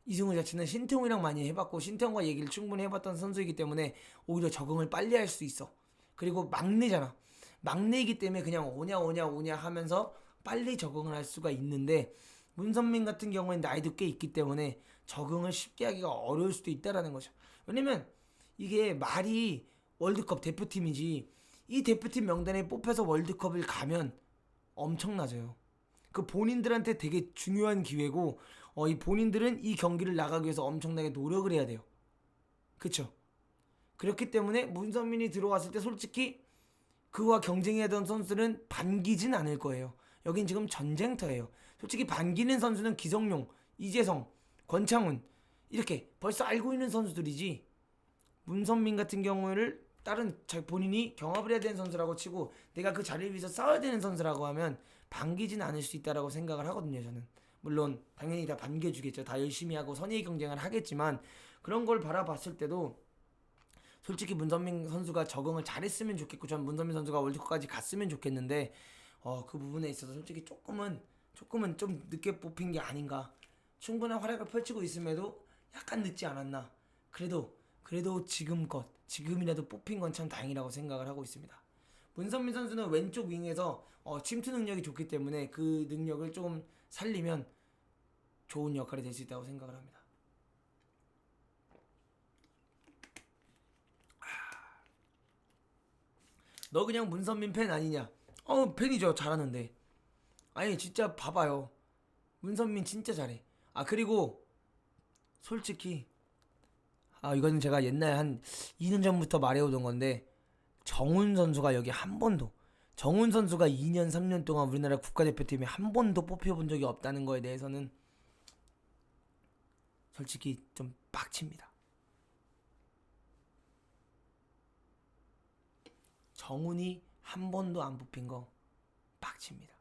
이승우 자체는 신태웅이랑 많이 해봤고 신태웅과 얘기를 충분히 해봤던 선수이기 때문에 오히려 적응을 빨리 할 수 있어. 그리고 막내잖아. 막내이기 때문에 그냥 오냐 하면서 빨리 적응을 할 수가 있는데 문선민 같은 경우에는 나이도 꽤 있기 때문에 적응을 쉽게 하기가 어려울 수도 있다라는 거죠. 왜냐면 이게 말이 월드컵 대표팀이지 이 대표팀 명단에 뽑혀서 월드컵을 가면 엄청나져요. 그 본인들한테 되게 중요한 기회고 이 본인들은 이 경기를 나가기 위해서 엄청나게 노력을 해야 돼요. 그쵸? 그렇기 때문에 문선민이 들어왔을 때 솔직히 그와 경쟁하던 선수는 반기진 않을 거예요. 여긴 지금 전쟁터예요. 솔직히 반기는 선수는 기성용, 이재성, 권창훈 이렇게 벌써 알고 있는 선수들이지 문선민 같은 경우를 다른 본인이 경합을 해야 되는 선수라고 치고 내가 그 자리를 위해서 싸워야 되는 선수라고 하면 반기진 않을 수 있다라고 생각을 하거든요. 저는 물론 당연히 다 반겨주겠죠. 다 열심히 하고 선의 경쟁을 하겠지만 그런 걸 바라봤을 때도 솔직히 문선민 선수가 적응을 잘했으면 좋겠고 전 문선민 선수가 월드컵까지 갔으면 좋겠는데 그 부분에 있어서 솔직히 조금은 좀 늦게 뽑힌 게 아닌가. 충분한 활약을 펼치고 있음에도 약간 늦지 않았나. 그래도 지금이라도 뽑힌 건 참 다행이라고 생각을 하고 있습니다. 문선민 선수는 왼쪽 윙에서 침투 능력이 좋기 때문에 그 능력을 조금 살리면 좋은 역할이 될 수 있다고 생각을 합니다. 너 그냥 문선민 팬 아니냐? 팬이죠. 잘하는데. 아니 진짜 봐봐요. 문선민 진짜 잘해. 그리고 솔직히 이거는 제가 옛날에 한 2년 전부터 말해오던 건데, 정훈 선수가 여기 한 번도, 정훈 선수가 2년 3년 동안 우리나라 국가대표팀에 한 번도 뽑혀본 적이 없다는 거에 대해서는 솔직히 좀 빡칩니다. 정훈이 한 번도 안 뽑힌 거 빡칩니다.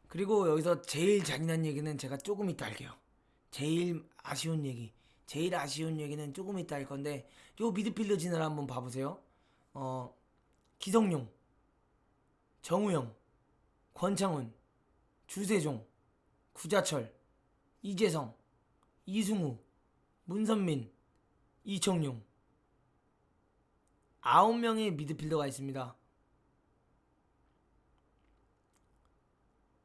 그리고 여기서 제일 잔인한 얘기는 제가 조금 이따 할게요. 제일 아쉬운 얘기. 제일 아쉬운 얘기는 조금 이따 할 건데, 요 미드필더 진을 한번 봐보세요. 기성용, 정우영, 권창훈, 주세종, 구자철, 이재성, 이승우, 문선민, 이청용, 9명의 미드필더가 있습니다.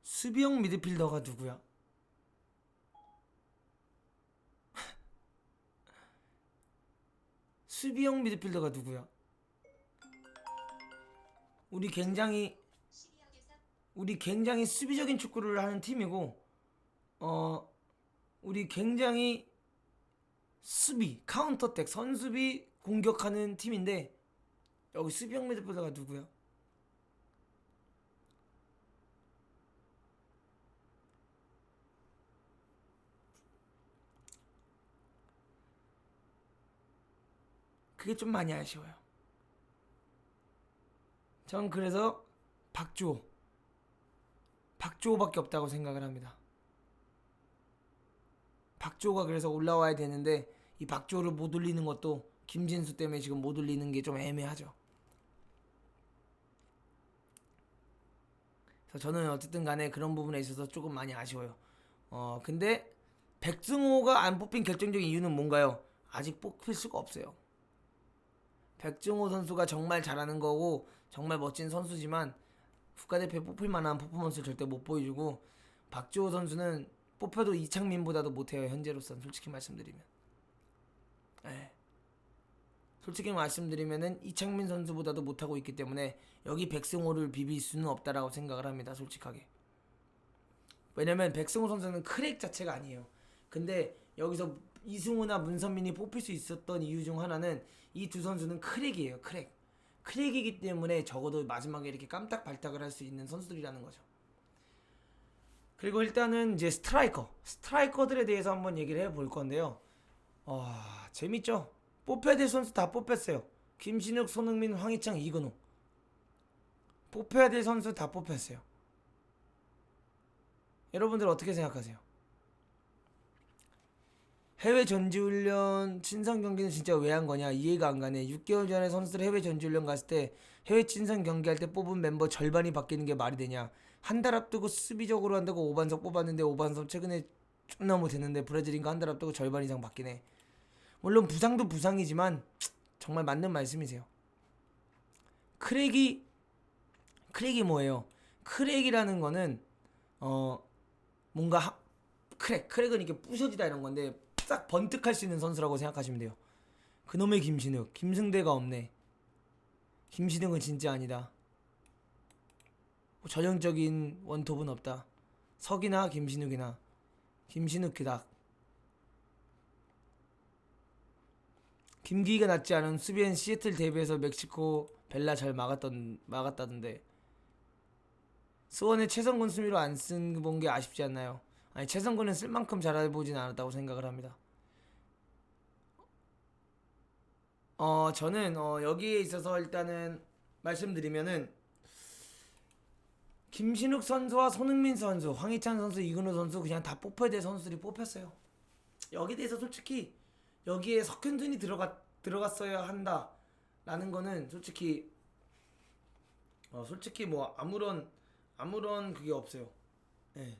수비형 미드필더가 누구야? 수비형 미드필더가 누구야? 우리 굉장히 수비적인 축구를 하는 팀이고, 우리 굉장히 수비, 카운터택, 선수비 공격하는 팀인데, 여기 수비형 미드필더가 누구야? 그게 좀 많이 아쉬워요. 전 그래서 박주호밖에 없다고 생각을 합니다. 박주호가 그래서 올라와야 되는데, 이 박주호를 못 올리는 것도 김진수 때문에 지금 못 올리는 게 좀 애매하죠. 그래서 저는 어쨌든 간에 그런 부분에 있어서 조금 많이 아쉬워요. 근데 백승호가 안 뽑힌 결정적인 이유는 뭔가요? 아직 뽑힐 수가 없어요. 백승호 선수가 정말 잘하는 거고 정말 멋진 선수지만 국가대표에 뽑힐 만한 퍼포먼스를 절대 못 보여주고, 박주호 선수는 뽑혀도 이창민보다도 못해요. 현재로서는 솔직히 말씀드리면. 네. 솔직히 말씀드리면은 이창민 선수보다도 못하고 있기 때문에 여기 백승호를 비빌 수는 없다라고 생각을 합니다. 솔직하게. 왜냐면 백승호 선수는 크랙 자체가 아니에요. 근데 여기서 이승우나 문선민이 뽑힐 수 있었던 이유 중 하나는 이 두 선수는 크랙이에요. 크랙이기 때문에 적어도 마지막에 이렇게 깜딱 발탁을 할 수 있는 선수들이라는 거죠. 그리고 일단은 이제 스트라이커들에 대해서 한번 얘기를 해볼 건데요. 재밌죠? 뽑혀야 될 선수 다 뽑혔어요. 김신욱, 손흥민, 황희찬, 이근호. 뽑혀야 될 선수 다 뽑혔어요. 여러분들 어떻게 생각하세요? 해외 전지훈련 친선 경기는 진짜 왜 한 거냐 이해가 안 가네. 6개월 전에 선수들 해외 전지훈련 갔을 때 해외 친선 경기할 때 뽑은 멤버 절반이 바뀌는 게 말이 되냐. 한 달 앞두고 수비적으로 한다고 5반석 뽑았는데 5반석 최근에 존나 못했는데 브라질인가 한 달 앞두고 절반 이상 바뀌네. 물론 부상도 부상이지만 정말 맞는 말씀이세요. 크랙이 뭐예요? 크랙이라는 거는 뭔가 크랙은 이렇게 부서지다 이런 건데 싹 번뜩할 수 있는 선수라고 생각하시면 돼요. 그놈의 김신욱, 김승대가 없네. 김신욱은 진짜 아니다. 전형적인 원톱은 없다. 석이나 김신욱이나 김신욱 그닥. 김기희가 낫지 않은 수비엔 시애틀 대비해서 멕시코 벨라 잘 막았다던데. 수원의 최성근 수비로 안 쓴 본 게 아쉽지 않나요? 아니 최성근은 쓸 만큼 잘해보진 않았다고 생각을 합니다. 저는 여기에 있어서 일단은 말씀드리면은 김신욱 선수와 손흥민 선수, 황희찬 선수, 이근호 선수 그냥 다 뽑혀야 될 선수들이 뽑혔어요. 여기에 대해서 솔직히 여기에 석현준이 들어갔어야 한다라는 거는 솔직히 뭐 아무런 그게 없어요. 네.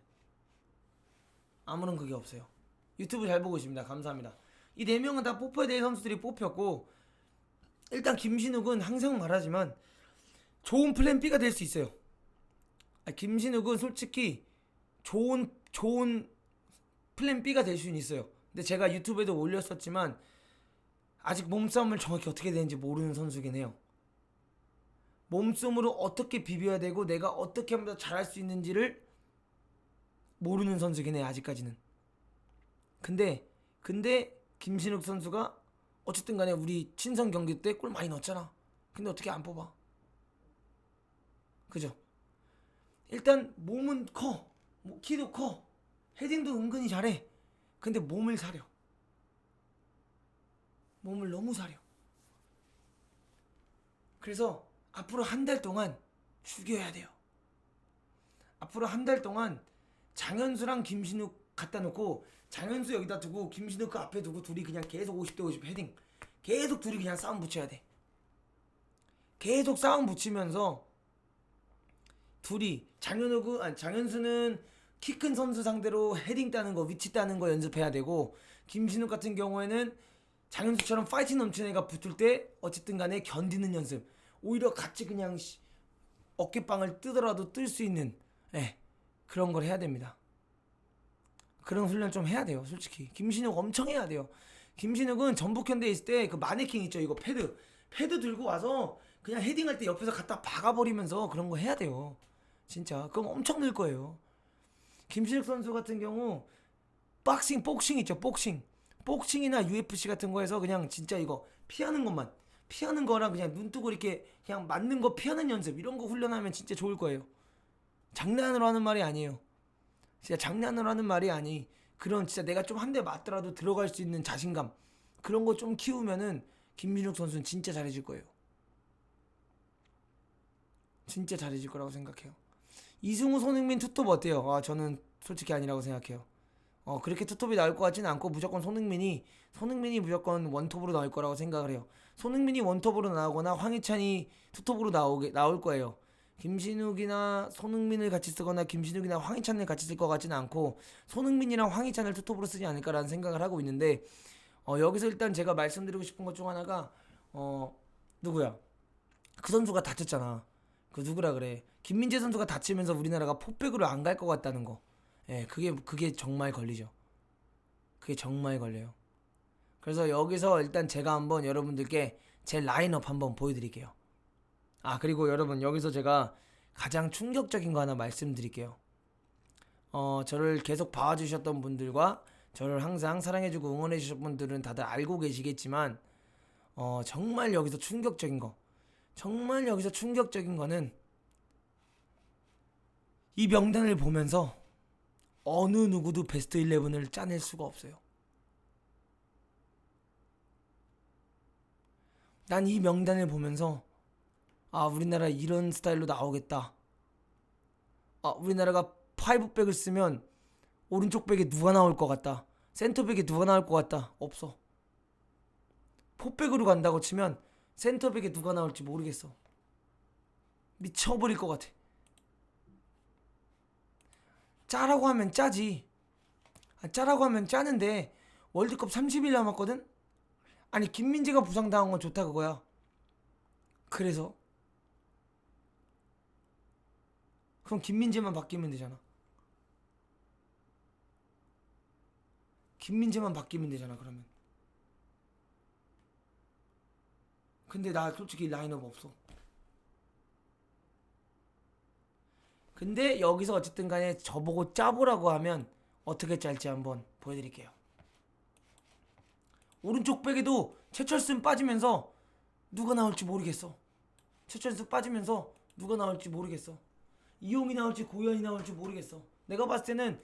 아무런 그게 없어요. 유튜브 잘 보고 있습니다. 감사합니다. 이 4명은 다 뽑혀야 될 선수들이 뽑혔고, 일단 김신욱은 항상 말하지만 좋은 플랜 B가 될 수 있어요. 김신욱은 솔직히 좋은 플랜 B가 될 수는 있어요. 근데 제가 유튜브에도 올렸었지만 아직 몸싸움을 정확히 어떻게 되는지 모르는 선수긴 해요. 몸싸움으로 어떻게 비벼야 되고 내가 어떻게 하면 더 잘할 수 있는지를 모르는 선수긴 해 아직까지는. 근데 김신욱 선수가 어쨌든 간에 우리 친선 경기 때 골 많이 넣었잖아. 근데 어떻게 안 뽑아? 그죠? 일단 몸은 커. 키도 커. 헤딩도 은근히 잘해. 근데 몸을 사려. 몸을 너무 사려. 그래서 앞으로 한 달 동안 죽여야 돼요. 앞으로 한 달 동안 장현수랑 김신욱 갖다 놓고 장현수 여기다 두고 김신욱 그 앞에 두고 둘이 그냥 계속 50대 50 헤딩. 계속 둘이 그냥 싸움 붙여야 돼. 계속 싸움 붙이면서 둘이 장현수는 키 큰 선수 상대로 헤딩 따는 거 위치 따는 거 연습해야 되고 김신욱 같은 경우에는 장현수처럼 파이팅 넘치는 애가 붙을 때 어쨌든 간에 견디는 연습 오히려 같이 그냥 어깨빵을 뜨더라도 뜰 수 있는 그런 걸 해야 됩니다. 그런 훈련 좀 해야 돼요. 솔직히 김신욱 엄청 해야 돼요. 김신욱은 전북현대에 있을 때 그 마네킹 있죠. 이거 패드 들고 와서 그냥 헤딩할 때 옆에서 갖다 박아버리면서 그런 거 해야 돼요. 진짜 그럼 엄청 늘 거예요. 김신욱 선수 같은 경우 복싱 있죠. 복싱이나 UFC 같은 거에서 그냥 진짜 이거 피하는 거랑 그냥 눈 뜨고 이렇게 그냥 맞는 거 피하는 연습 이런 거 훈련하면 진짜 좋을 거예요. 장난으로 하는 말이 아니에요. 진짜 장난으로 하는 말이 아니. 그런 진짜 내가 좀 한 대 맞더라도 들어갈 수 있는 자신감 그런 거 좀 키우면은 김민욱 선수는 진짜 잘해질 거예요. 진짜 잘해질 거라고 생각해요. 이승우, 손흥민 투톱 어때요? 저는 솔직히 아니라고 생각해요. 그렇게 투톱이 나올 것 같지는 않고 무조건 손흥민이 무조건 원톱으로 나올 거라고 생각을 해요. 손흥민이 원톱으로 나오거나 황희찬이 투톱으로 나올 거예요. 김신욱이나 손흥민을 같이 쓰거나 김신욱이나 황희찬을 같이 쓸 것 같지는 않고 손흥민이랑 황희찬을 투톱으로 쓰지 않을까라는 생각을 하고 있는데 여기서 일단 제가 말씀드리고 싶은 것 중 하나가 누구야? 그 선수가 다쳤잖아. 그 누구라 그래? 김민재 선수가 다치면서 우리나라가 포백으로 안 갈 것 같다는 거. 그게 정말 걸리죠. 그게 정말 걸려요. 그래서 여기서 일단 제가 한번 여러분들께 제 라인업 한번 보여드릴게요. 그리고 여러분 여기서 제가 가장 충격적인 거 하나 말씀드릴게요. 저를 계속 봐주셨던 분들과 저를 항상 사랑해주고 응원해주셨던 분들은 다들 알고 계시겠지만 정말 여기서 충격적인 거는 이 명단을 보면서 어느 누구도 베스트 11을 짜낼 수가 없어요. 난 이 명단을 보면서 우리나라 이런 스타일로 나오겠다. 우리나라가 5백을 쓰면 오른쪽 백에 누가 나올 것 같다. 센터백에 누가 나올 것 같다. 없어. 4백으로 간다고 치면 센터백에 누가 나올지 모르겠어. 미쳐버릴 것 같아. 짜라고 하면 짜지. 짜라고 하면 짜는데 월드컵 30일 남았거든? 아니 김민재가 부상당한 건 좋다 그거야. 그래서 그럼 김민재만 바뀌면 되잖아. 그러면. 근데 나 솔직히 라인업 없어. 근데 여기서 어쨌든 간에 저보고 짜보라고 하면 어떻게 짤지 한번 보여드릴게요. 오른쪽 백에도 최철순 빠지면서 누가 나올지 모르겠어. 이용이 나올지 고현이 나올지 모르겠어. 내가 봤을 때는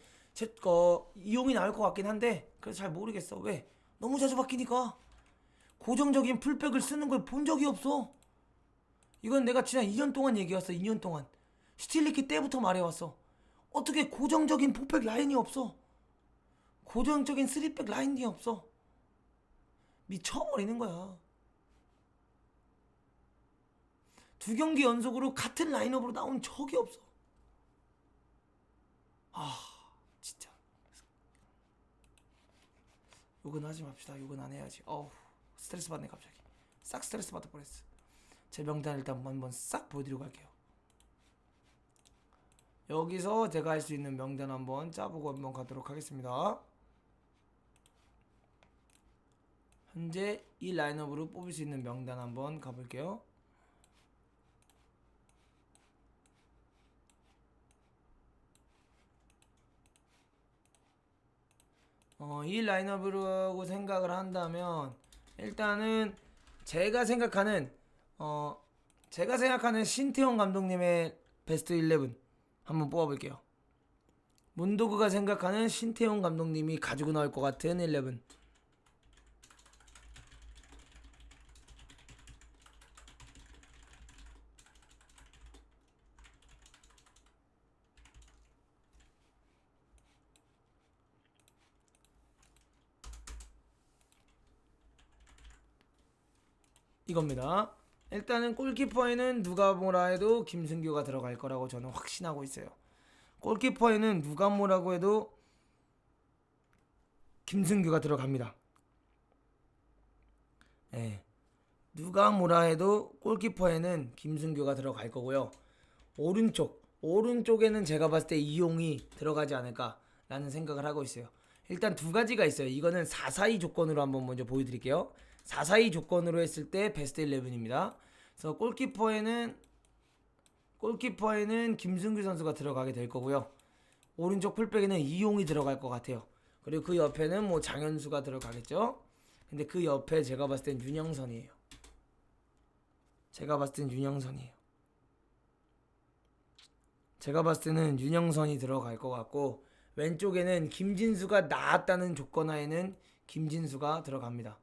이용이 나올 것 같긴 한데 그래서 잘 모르겠어. 왜? 너무 자주 바뀌니까. 고정적인 풀백을 쓰는 걸 본 적이 없어. 이건 내가 지난 2년 동안 얘기했어. 2년 동안. 스틸리키 때부터 말해왔어. 어떻게 고정적인 4백 라인이 없어. 고정적인 3백 라인이 없어. 미쳐버리는 거야. 2경기 연속으로 같은 라인업으로 나온 적이 없어. 진짜. 욕은 하지 맙시다. 욕은 안 해야지. 스트레스 받네 갑자기. 싹 스트레스 받을 뻔했어. 제 명단 일단 한번 싹 보여드리고 갈게요. 여기서 제가 할 수 있는 명단 한번 짜보고 한번 가도록 하겠습니다. 현재 이 라인업으로 뽑을 수 있는 명단 한번 가볼게요. 이 라인업이라고 생각을 한다면 일단은 제가 생각하는 신태용 감독님의 베스트 11 한번 뽑아볼게요. 문도그가 생각하는 신태용 감독님이 가지고 나올 것 같은 11. 이겁니다. 일단은 골키퍼에는 누가 뭐라 해도 김승규가 들어갈 거라고 저는 확신하고 있어요. 골키퍼에는 누가 뭐라고 해도 김승규가 들어갑니다. 네. 누가 뭐라 해도 골키퍼에는 김승규가 들어갈 거고요. 오른쪽에는 제가 봤을 때 이용이 들어가지 않을까라는 생각을 하고 있어요. 일단 두 가지가 있어요. 이거는 4-4-2 조건으로 한번 먼저 보여드릴게요. 4-4-2 조건으로 했을 때 베스트 11입니다. 그래서 골키퍼에는 김승규 선수가 들어가게 될 거고요. 오른쪽 풀백에는 이용이 들어갈 것 같아요. 그리고 그 옆에는 뭐 장현수가 들어가겠죠. 근데 그 옆에 제가 봤을 땐 윤영선이에요. 제가 봤을 때는 윤영선이 들어갈 것 같고, 왼쪽에는 김진수가 나았다는 조건 하에는 김진수가 들어갑니다.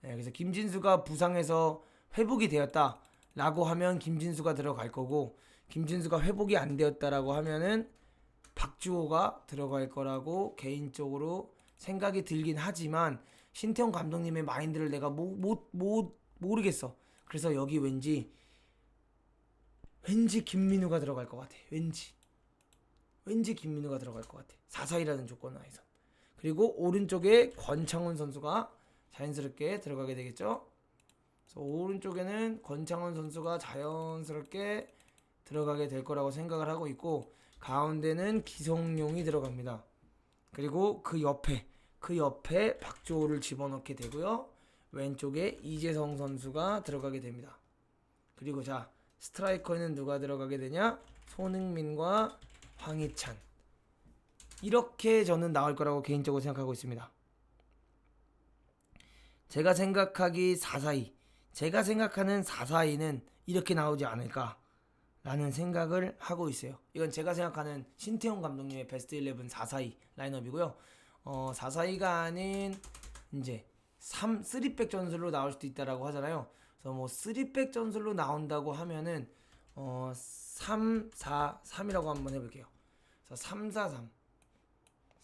네, 그래서 김진수가 부상에서 회복이 되었다라고 하면 김진수가 들어갈 거고, 김진수가 회복이 안 되었다라고 하면은 박주호가 들어갈 거라고 개인적으로 생각이 들긴 하지만 신태용 감독님의 마인드를 내가 모르겠어. 그래서 여기 왠지 김민우가 들어갈 것 같아. 왠지 김민우가 들어갈 것 같아. 4-4-2라는 조건 하에서. 그리고 오른쪽에 권창훈 선수가 자연스럽게 들어가게 되겠죠. 그래서 오른쪽에는 권창훈 선수가 자연스럽게 들어가게 될 거라고 생각을 하고 있고, 가운데는 기성용이 들어갑니다. 그리고 그 옆에 박주호를 집어넣게 되고요. 왼쪽에 이재성 선수가 들어가게 됩니다. 그리고 자, 스트라이커에는 누가 들어가게 되냐? 손흥민과 황희찬. 이렇게 저는 나올 거라고 개인적으로 생각하고 있습니다. 제가 생각하기 4-4-2. 제가 생각하는 4-4-2는 이렇게 나오지 않을까라는 생각을 하고 있어요. 이건 제가 생각하는 신태용 감독님의 베스트 11 4-4-2 라인업이고요. 4-4-2가 아닌 이제 3백 전술로 나올 수도 있다라고 하잖아요. 그래서 뭐 3백 전술로 나온다고 하면은 3-4-3이라고 한번 해볼게요. 그래서 3-4-3.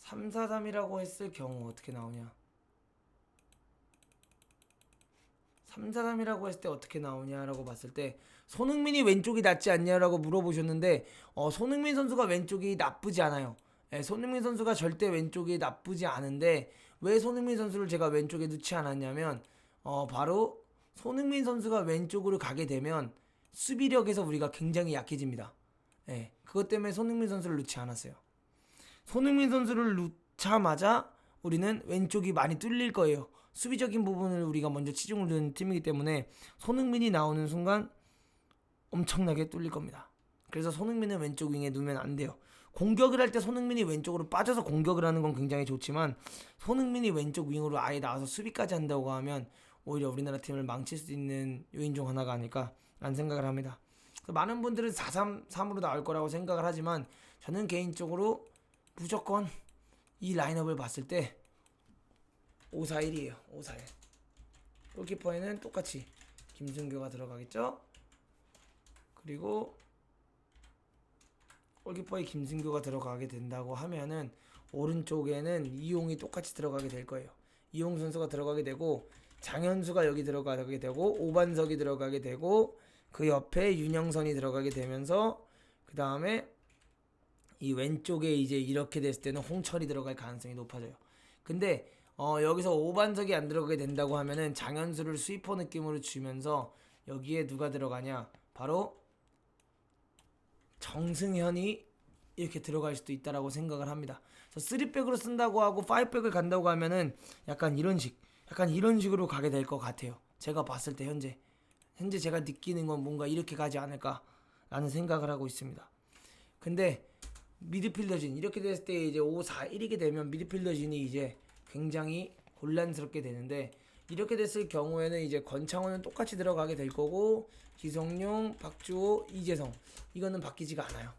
3-4-3이라고 했을 경우 어떻게 나오냐? 3-4-3이라고 했을 때 어떻게 나오냐라고 봤을 때 손흥민이 왼쪽이 낫지 않냐라고 물어보셨는데 손흥민 선수가 왼쪽이 나쁘지 않아요. 손흥민 선수가 절대 왼쪽이 나쁘지 않은데 왜 손흥민 선수를 제가 왼쪽에 넣지 않았냐면 바로 손흥민 선수가 왼쪽으로 가게 되면 수비력에서 우리가 굉장히 약해집니다. 그것 때문에 손흥민 선수를 넣지 않았어요. 손흥민 선수를 넣자마자 우리는 왼쪽이 많이 뚫릴 거예요. 수비적인 부분을 우리가 먼저 치중을 두는 팀이기 때문에 손흥민이 나오는 순간 엄청나게 뚫릴 겁니다. 그래서 손흥민은 왼쪽 윙에 두면 안 돼요. 공격을 할 때 손흥민이 왼쪽으로 빠져서 공격을 하는 건 굉장히 좋지만 손흥민이 왼쪽 윙으로 아예 나와서 수비까지 한다고 하면 오히려 우리나라 팀을 망칠 수 있는 요인 중 하나가 아닐까 라는 생각을 합니다. 많은 분들은 4-3-3으로 나올 거라고 생각을 하지만 저는 개인적으로 무조건 이 라인업을 봤을 때 5-4-1이에요. 5-4-1. 골키퍼에는 똑같이 김승규가 들어가겠죠. 그리고 골키퍼에 김승규가 들어가게 된다고 하면은 오른쪽에는 이용이 똑같이 들어가게 될 거예요. 이용 선수가 들어가게 되고 장현수가 여기 들어가게 되고 오반석이 들어가게 되고 그 옆에 윤영선이 들어가게 되면서 그 다음에 이 왼쪽에 이제 이렇게 됐을 때는 홍철이 들어갈 가능성이 높아져요. 근데 여기서 오반석이 안 들어가게 된다고 하면은 장현수를 스위퍼 느낌으로 주면서 여기에 누가 들어가냐? 바로 정승현이 이렇게 들어갈 수도 있다라고 생각을 합니다. 그래서 3백으로 쓴다고 하고 5백을 간다고 하면은 약간 이런 식으로 가게 될 것 같아요. 제가 봤을 때 현재 제가 느끼는 건 뭔가 이렇게 가지 않을까라는 생각을 하고 있습니다. 근데 미드필더진 이렇게 됐을 때 이제 5-4-1이게 되면 미드필더진이 이제 굉장히 곤란스럽게 되는데, 이렇게 됐을 경우에는 이제 권창훈은 똑같이 들어가게 될 거고, 기성용, 박주호, 이재성 이거는 바뀌지가 않아요.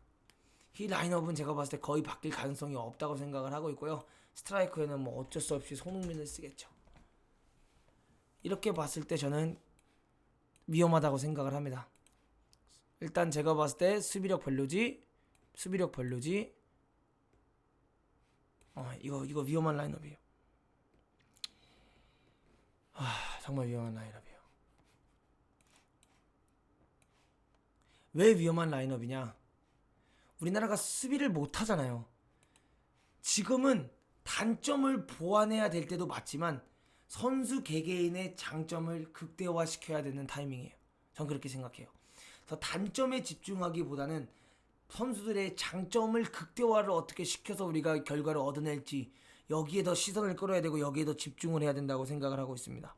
이 라인업은 제가 봤을 때 거의 바뀔 가능성이 없다고 생각을 하고 있고요. 스트라이크에는 뭐 어쩔 수 없이 손흥민을 쓰겠죠. 이렇게 봤을 때 저는 위험하다고 생각을 합니다. 일단 제가 봤을 때 수비력 별로지. 이거 위험한 라인업이에요. 정말 위험한 라인업이에요. 왜 위험한 라인업이냐? 우리나라가 수비를 못 하잖아요. 지금은 단점을 보완해야 될 때도 맞지만 선수 개개인의 장점을 극대화시켜야 되는 타이밍이에요. 전 그렇게 생각해요. 그래서 단점에 집중하기보다는 선수들의 장점을 극대화를 어떻게 시켜서 우리가 결과를 얻어낼지, 여기에 더 시선을 끌어야 되고 여기에 더 집중을 해야 된다고 생각을 하고 있습니다.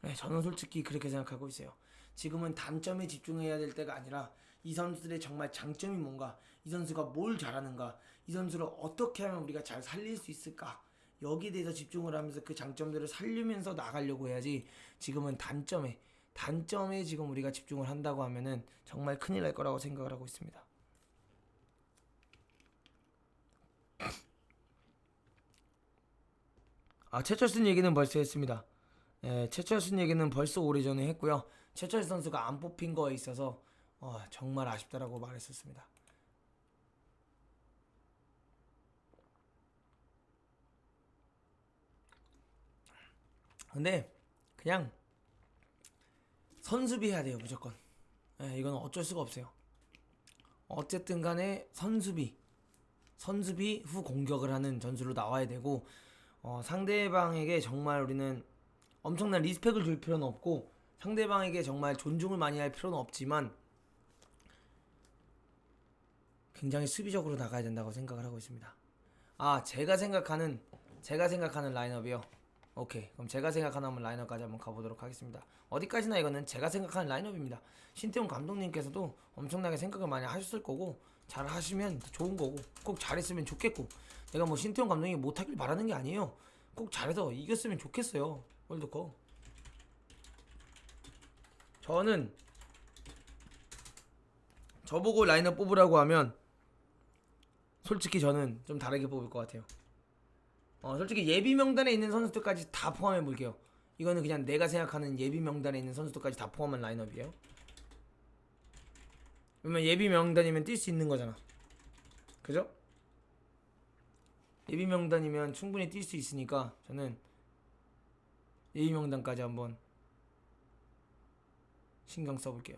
네, 저는 솔직히 그렇게 생각하고 있어요. 지금은 단점에 집중해야 될 때가 아니라 이 선수들의 정말 장점이 뭔가, 이 선수가 뭘 잘하는가, 이 선수를 어떻게 하면 우리가 잘 살릴 수 있을까, 여기에 대해서 집중을 하면서 그 장점들을 살리면서 나가려고 해야지, 지금은 단점에 지금 우리가 집중을 한다고 하면은 정말 큰일 날 거라고 생각을 하고 있습니다. 최철순 얘기는 벌써 했습니다. 최철순 얘기는 벌써 오래전에 했고요. 최철순 선수가 안 뽑힌 거에 있어서 정말 아쉽다라고 말했었습니다. 근데 그냥 선수비 해야 돼요, 무조건. 이건 어쩔 수가 없어요. 어쨌든 간에 선수비 후 공격을 하는 전술로 나와야 되고, 상대방에게 정말 우리는 엄청난 리스펙을 줄 필요는 없고, 상대방에게 정말 존중을 많이 할 필요는 없지만 굉장히 수비적으로 나가야 된다고 생각을 하고 있습니다. 제가 생각하는 라인업이요. 오케이, 그럼 제가 생각하는 라인업까지 한번 가보도록 하겠습니다. 어디까지나 이거는 제가 생각하는 라인업입니다. 신태용 감독님께서도 엄청나게 생각을 많이 하셨을 거고, 잘 하시면 좋은 거고, 꼭 잘했으면 좋겠고, 내가 뭐 신태용 감독이 못하길 바라는 게 아니에요. 꼭 잘해서 이겼으면 좋겠어요, 월드컵. 저는 저보고 라인업 뽑으라고 하면 솔직히 저는 좀 다르게 뽑을 것 같아요. 솔직히 예비 명단에 있는 선수들까지 다 포함해 볼게요. 이거는 그냥 내가 생각하는 예비 명단에 있는 선수들까지 다 포함한 라인업이에요. 그러면 예비 명단이면 뛸 수 있는 거잖아, 그죠? 예비 명단이면 충분히 뛸 수 있으니까 저는 예비 명단까지 한번 신경 써볼게요.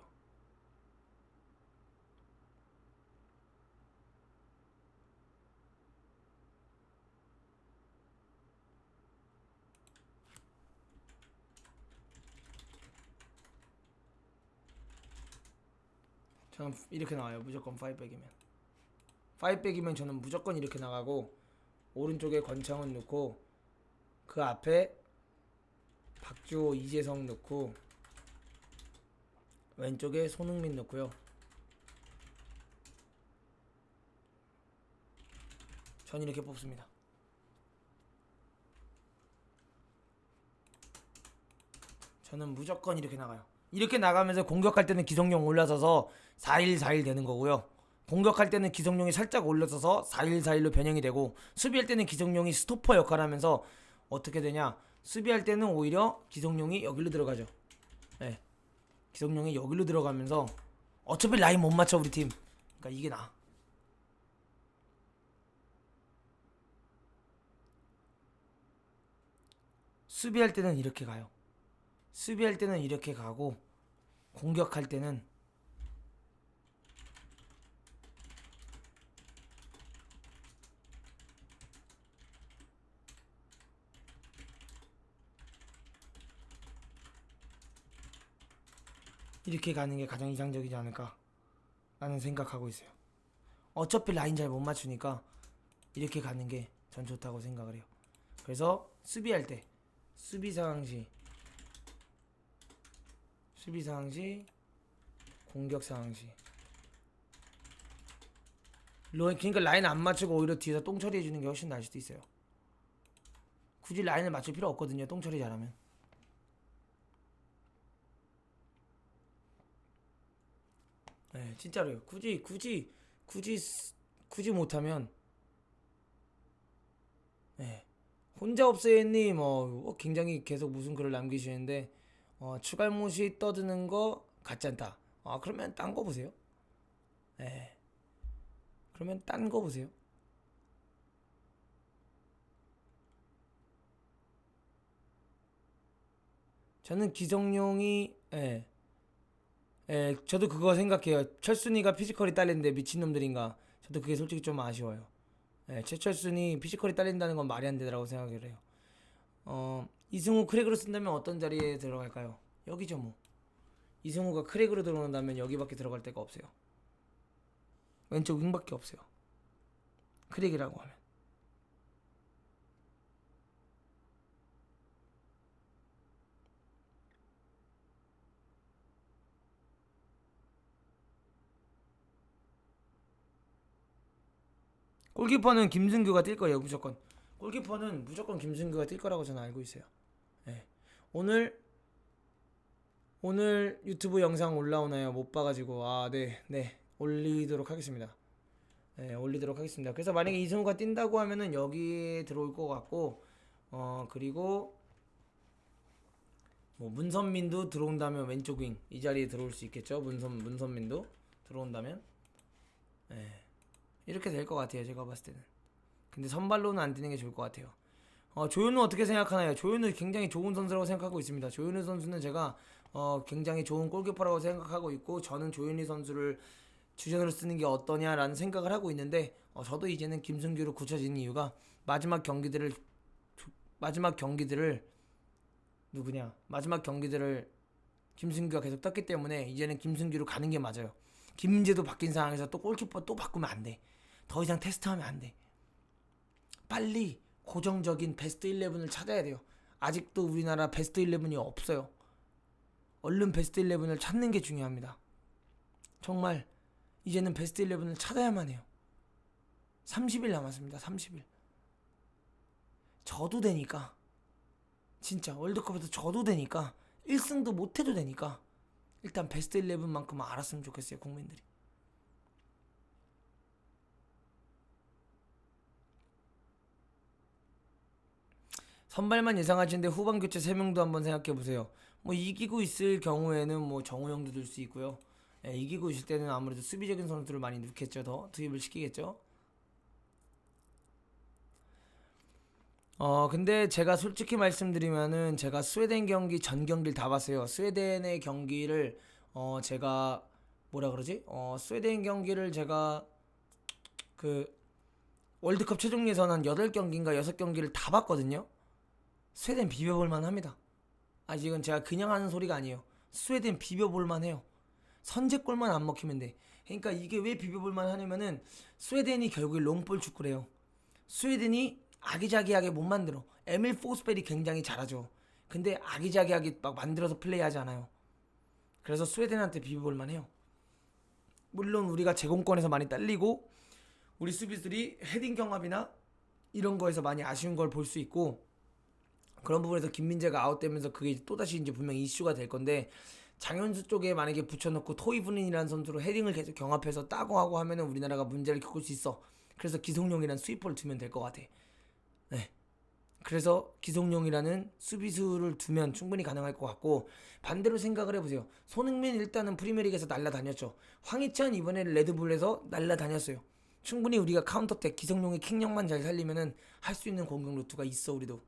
저는 이렇게 나와요. 무조건 5백이면. 5백이면 저는 무조건 이렇게 나가고, 오른쪽에 권창훈 넣고, 그 앞에 박주호, 이재성 넣고, 왼쪽에 손흥민 넣고요. 전 이렇게 뽑습니다. 저는 무조건 이렇게 나가요. 이렇게 나가면서 공격할 때는 기성용 올라서서 4-1-4-1 되는 거고요. 공격할 때는 기성용이 살짝 올라서서 4-1-4-1로 변형이 되고, 수비할 때는 기성용이 스토퍼 역할을 하면서 어떻게 되냐, 수비할 때는 오히려 기성용이 여기로 들어가죠. 네, 기성용이 여기로 들어가면서 어차피 라인 못 맞춰 우리 팀. 그러니까 이게 나아. 수비할 때는 이렇게 가요. 수비할 때는 이렇게 가고, 공격할 때는 이렇게 가는 게 가장 이상적이지 않을까 라는 생각하고 있어요. 어차피 라인 잘 못 맞추니까 이렇게 가는 게 전 좋다고 생각을 해요. 그래서 수비할 때 수비 상황 시 공격 상황 시 그러니까 라인 안 맞추고 오히려 뒤에서 똥 처리해주는 게 훨씬 나을 수도 있어요. 굳이 라인을 맞출 필요 없거든요. 똥 처리 잘하면. 네, 진짜로요. 굳이 못하면. 네. 혼자 없애님 굉장히 계속 무슨 글을 남기시는데 추갈못이 떠드는 거 같지 않다. 그러면 딴 거 보세요. 네. 그러면 딴 거 보세요. 저는 기성용이 저도 그거 생각해요. 철순이가 피지컬이 딸린데 미친놈들인가. 저도 그게 솔직히 좀 아쉬워요. 최철순이 피지컬이 딸린다는 건 말이 안 되더라고 생각을 해요. 이승우 크랙으로 쓴다면 어떤 자리에 들어갈까요? 여기죠 뭐. 이승우가 크랙으로 들어온다면 여기밖에 들어갈 데가 없어요. 왼쪽 윙밖에 없어요. 크랙이라고 하면. 골키퍼는 김승규가 뛸 거예요 무조건. 골키퍼는 무조건 김승규가 뛸 거라고 저는 알고 있어요. 네. 오늘 유튜브 영상 올라오나요? 못 봐가지고 네 올리도록 하겠습니다. 네, 올리도록 하겠습니다. 그래서 만약에 이승우가 뛴다고 하면은 여기에 들어올 것 같고 그리고 뭐 문선민도 들어온다면 왼쪽 윙 이 자리에 들어올 수 있겠죠. 문선민도 들어온다면 이렇게 될 것 같아요. 제가 봤을 때는. 근데 선발로는 안 뛰는 게 좋을 것 같아요. 조현우 어떻게 생각하나요? 조현우 굉장히 좋은 선수라고 생각하고 있습니다. 조현우 선수는 제가 굉장히 좋은 골키퍼라고 생각하고 있고 저는 조현우 선수를 주전으로 쓰는 게 어떠냐라는 생각을 하고 있는데 저도 이제는 김승규로 굳혀진 이유가 마지막 경기들을 김승규가 계속 떴기 때문에 이제는 김승규로 가는 게 맞아요. 김민재도 바뀐 상황에서 또 골키퍼 또 바꾸면 안 돼. 더 이상 테스트하면 안 돼. 빨리 고정적인 베스트 11을 찾아야 돼요. 아직도 우리나라 베스트 11이 없어요. 얼른 베스트 11을 찾는 게 중요합니다. 정말 이제는 베스트 11을 찾아야만 해요. 30일 남았습니다. 30일. 져도 되니까. 진짜 월드컵에서 져도 되니까 1승도 못해도 되니까 일단 베스트 11만큼은 알았으면 좋겠어요. 국민들이. 선발만 예상하시는데 후반 교체 3명도 한번 생각해보세요. 뭐 이기고 있을 경우에는 뭐 정우영도 들 수 있고요. 이기고 있을 때는 아무래도 수비적인 선수들을 많이 넣겠죠. 더 투입을 시키겠죠. 근데 제가 솔직히 말씀드리면은 제가 스웨덴 경기 전 경기를 다 봤어요. 스웨덴의 경기를 제가 뭐라 그러지? 스웨덴 경기를 제가 그 월드컵 최종 예선 한 8경기인가 6경기를 다 봤거든요. 스웨덴 비벼볼만 합니다. 아직은 제가 그냥 하는 소리가 아니에요. 스웨덴 비벼볼만 해요. 선제골만 안 먹히면 돼. 그러니까 이게 왜 비벼볼만 하냐면은 스웨덴이 결국에 롱볼 축구래요. 스웨덴이 아기자기하게 못 만들어. 에밀 포스펠이 굉장히 잘하죠. 근데 아기자기하게 막 만들어서 플레이하지 않아요. 그래서 스웨덴한테 비벼볼만 해요. 물론 우리가 제공권에서 많이 딸리고 우리 수비수들이 헤딩 경합이나 이런 거에서 많이 아쉬운 걸 볼 수 있고 그런 부분에서 김민재가 아웃되면서 그게 또다시 이제 분명히 이슈가 될 건데 장현수 쪽에 만약에 붙여놓고 토이브린이라는 선수로 헤딩을 계속 경합해서 따고 하고 하면은 우리나라가 문제를 겪을 수 있어. 그래서 기성용이라는 스위퍼를 두면 될 것 같아. 네. 그래서 기성용이라는 수비수를 두면 충분히 가능할 것 같고 반대로 생각을 해보세요. 손흥민 일단은 프리미어리그에서 날라다녔죠. 황희찬 이번에 레드불에서 날라다녔어요. 충분히 우리가 카운터택 기성용의 킥력만 잘 살리면은 할 수 있는 공격 루트가 있어 우리도.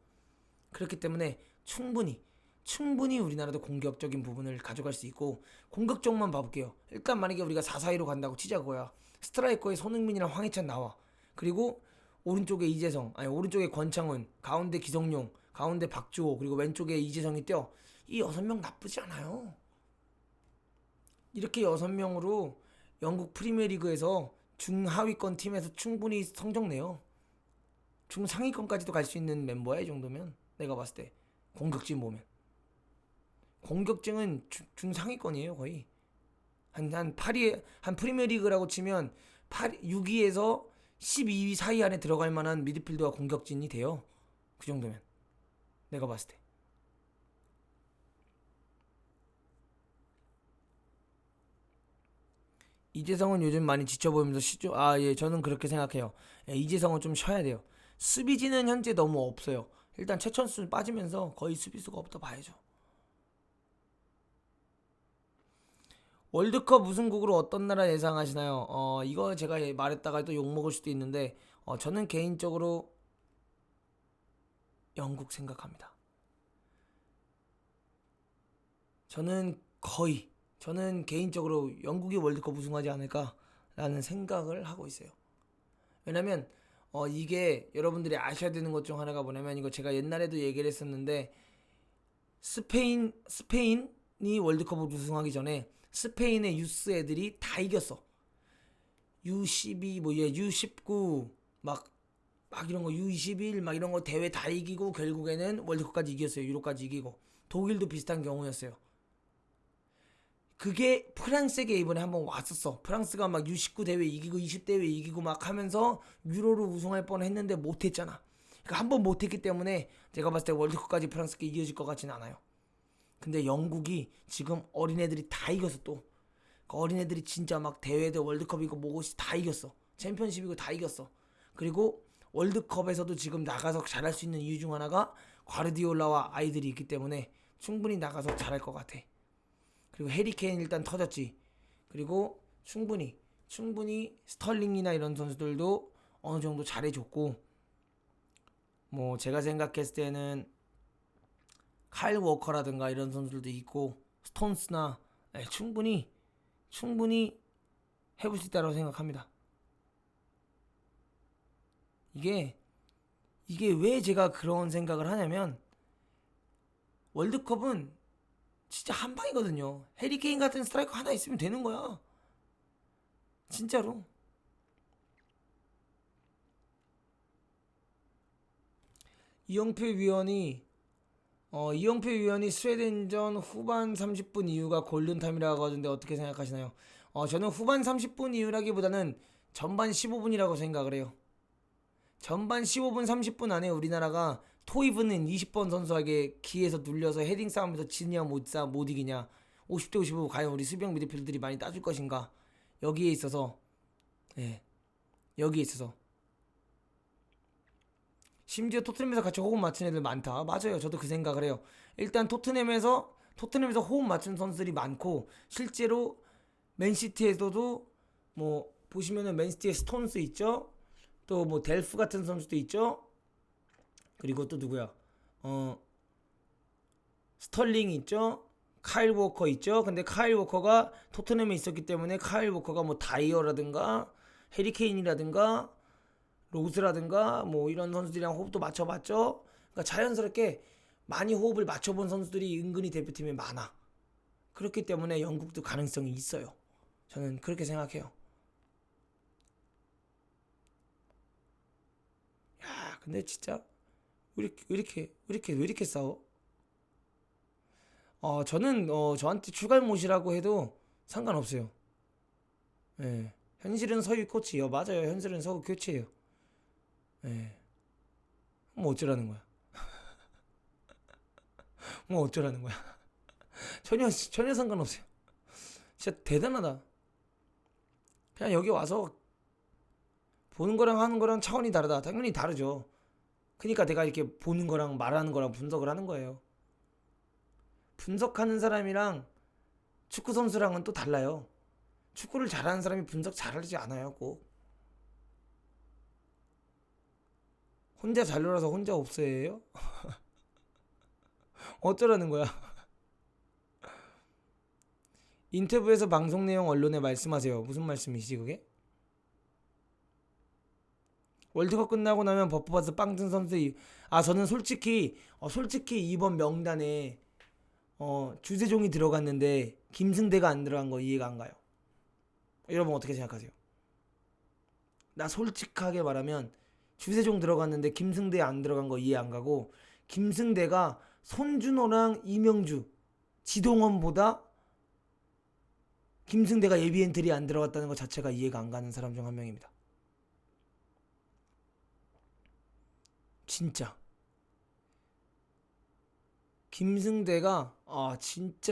그렇기 때문에 충분히 우리나라도 공격적인 부분을 가져갈 수 있고 공격 쪽만 봐볼게요. 일단 만약에 우리가 4-4-2로 간다고 치자 그거야. 스트라이커에 손흥민이랑 황희찬 나와. 그리고 오른쪽에 이재성, 아니 오른쪽에 권창훈, 가운데 기성용, 가운데 박주호, 그리고 왼쪽에 이재성이 뛰어. 이 6명 나쁘지 않아요. 이렇게 6명으로 영국 프리미어리그에서 중하위권 팀에서 충분히 성적 내요. 중상위권까지도 갈 수 있는 멤버야 이 정도면. 내가 봤을 때 공격진 보면 공격진은 중상위권이에요 거의. 한 프리미어리그라고 치면 6위에서 12위 사이 안에 들어갈 만한 미드필더와 공격진이 돼요. 그 정도면 내가 봤을 때. 이재성은 요즘 많이 지쳐 보이면서 쉬죠. 예, 저는 그렇게 생각해요. 예, 이재성은 좀 쉬어야 돼요. 수비진은 현재 너무 없어요. 일단 최천수 빠지면서 거의 수비수가 없다 봐야죠. 월드컵 우승국으로 어떤 나라 예상하시나요? 이거 제가 말했다가 또 욕먹을 수도 있는데, 저는 개인적으로 영국 생각합니다. 저는 개인적으로 영국이 월드컵 우승하지 않을까라는 생각을 하고 있어요. 왜냐면 이게 여러분들이 아셔야 되는 것 중 하나가 뭐냐면, 이거 제가 옛날에도 얘기를 했었는데, 스페인이 월드컵을 우승하기 전에 스페인의 유스 애들이 다 이겼어. U12 U19 막 이런 거 U21 막 이런 거 대회 다 이기고 결국에는 월드컵까지 이겼어요. 유로까지 이기고. 독일도 비슷한 경우였어요. 그게 프랑스에게 이번에 한번 왔었어. 프랑스가 막 U19 대회 이기고 20 대회 이기고 막 하면서 유로를 우승할 뻔했는데 못했잖아. 그러니까 한번 못했기 때문에 제가 봤을 때 월드컵까지 프랑스가 이겨질 것 같지는 않아요. 근데 영국이 지금 어린애들이 다 이겼어 또. 그 어린애들이 진짜 막 대회도 월드컵이고 뭐고 다 이겼어. 챔피언십이고 다 이겼어. 그리고 월드컵에서도 지금 나가서 잘할 수 있는 이유 중 하나가 과르디올라와 아이들이 있기 때문에 충분히 나가서 잘할 것 같아. 그리고 해리케인 일단 터졌지. 그리고 충분히 스털링이나 이런 선수들도 어느 정도 잘해줬고, 뭐 제가 생각했을 때는 카일 워커라든가 이런 선수들도 있고 스톤스나 충분히 해볼 수 있다고 생각합니다. 이게 왜 제가 그런 생각을 하냐면, 월드컵은 진짜 한 방이거든요. 해리케인 같은 스트라이커 하나 있으면 되는 거야. 진짜로. 이영표 위원이 스웨덴전 후반 30분 이후가 골든타임이라고 하던데 어떻게 생각하시나요? 저는 후반 30분 이후라기보다는 전반 15분이라고 생각을 해요. 전반 15분 30분 안에 우리나라가 토이브는 20번 선수에게 기에서 눌려서 헤딩 싸움에서 지냐 못 이기냐, 50대 55 과연 우리 수비형 미드필더들이 많이 따줄 것인가, 여기에 있어서 심지어 토트넘에서 같이 호흡 맞춘 애들 많다. 맞아요. 저도 그 생각을 해요. 일단 토트넘에서 호흡 맞춘 선수들이 많고, 실제로 맨시티에서도 뭐 보시면은 맨시티에 스톤스 있죠. 또 뭐 델프 같은 선수도 있죠. 그리고 또 누구야? 스털링 있죠. 카일 워커 있죠. 근데 카일 워커가 토트넘에 있었기 때문에 카일 워커가 뭐 다이어라든가 해리케인이라든가 로스라든가 뭐 이런 선수들이랑 호흡도 맞춰봤죠. 그러니까 자연스럽게 많이 호흡을 맞춰본 선수들이 은근히 대표팀에 많아. 그렇기 때문에 영국도 가능성이 있어요. 저는 그렇게 생각해요. 야, 근데 진짜 왜 이렇게 싸워? 저는 저한테 추갈못이라고 해도 상관없어요. 예. 현실은 서유 코치요. 맞아요. 현실은 서유 코치예요. 예. 뭐 어쩌라는 거야? 뭐 어쩌라는 거야? 전혀 상관없어요. 진짜 대단하다. 그냥 여기 와서 보는 거랑 하는 거랑 차원이 다르다. 당연히 다르죠. 그러니까 내가 이렇게 보는 거랑 말하는 거랑 분석을 하는 거예요. 분석하는 사람이랑 축구 선수랑은 또 달라요. 축구를 잘하는 사람이 분석 잘하지 않아요. 꼭 혼자 잘 놀아서 혼자 없어요. 어쩌라는 거야? 인터뷰에서 방송 내용 언론에 말씀하세요. 무슨 말씀이시지 그게? 월드컵 끝나고 나면 버프 받아서 빵뜬 선수들이, 저는 솔직히 이번 명단에 주세종이 들어갔는데 김승대가 안 들어간 거 이해가 안 가요. 여러분 어떻게 생각하세요? 나 솔직하게 말하면 주세종 들어갔는데 김승대 안 들어간 거 이해 안 가고, 김승대가 손준호랑 이명주, 지동원보다 김승대가 예비 엔트리 안 들어갔다는 것 자체가 이해가 안 가는 사람 중 한 명입니다. 진짜 김승대가 진짜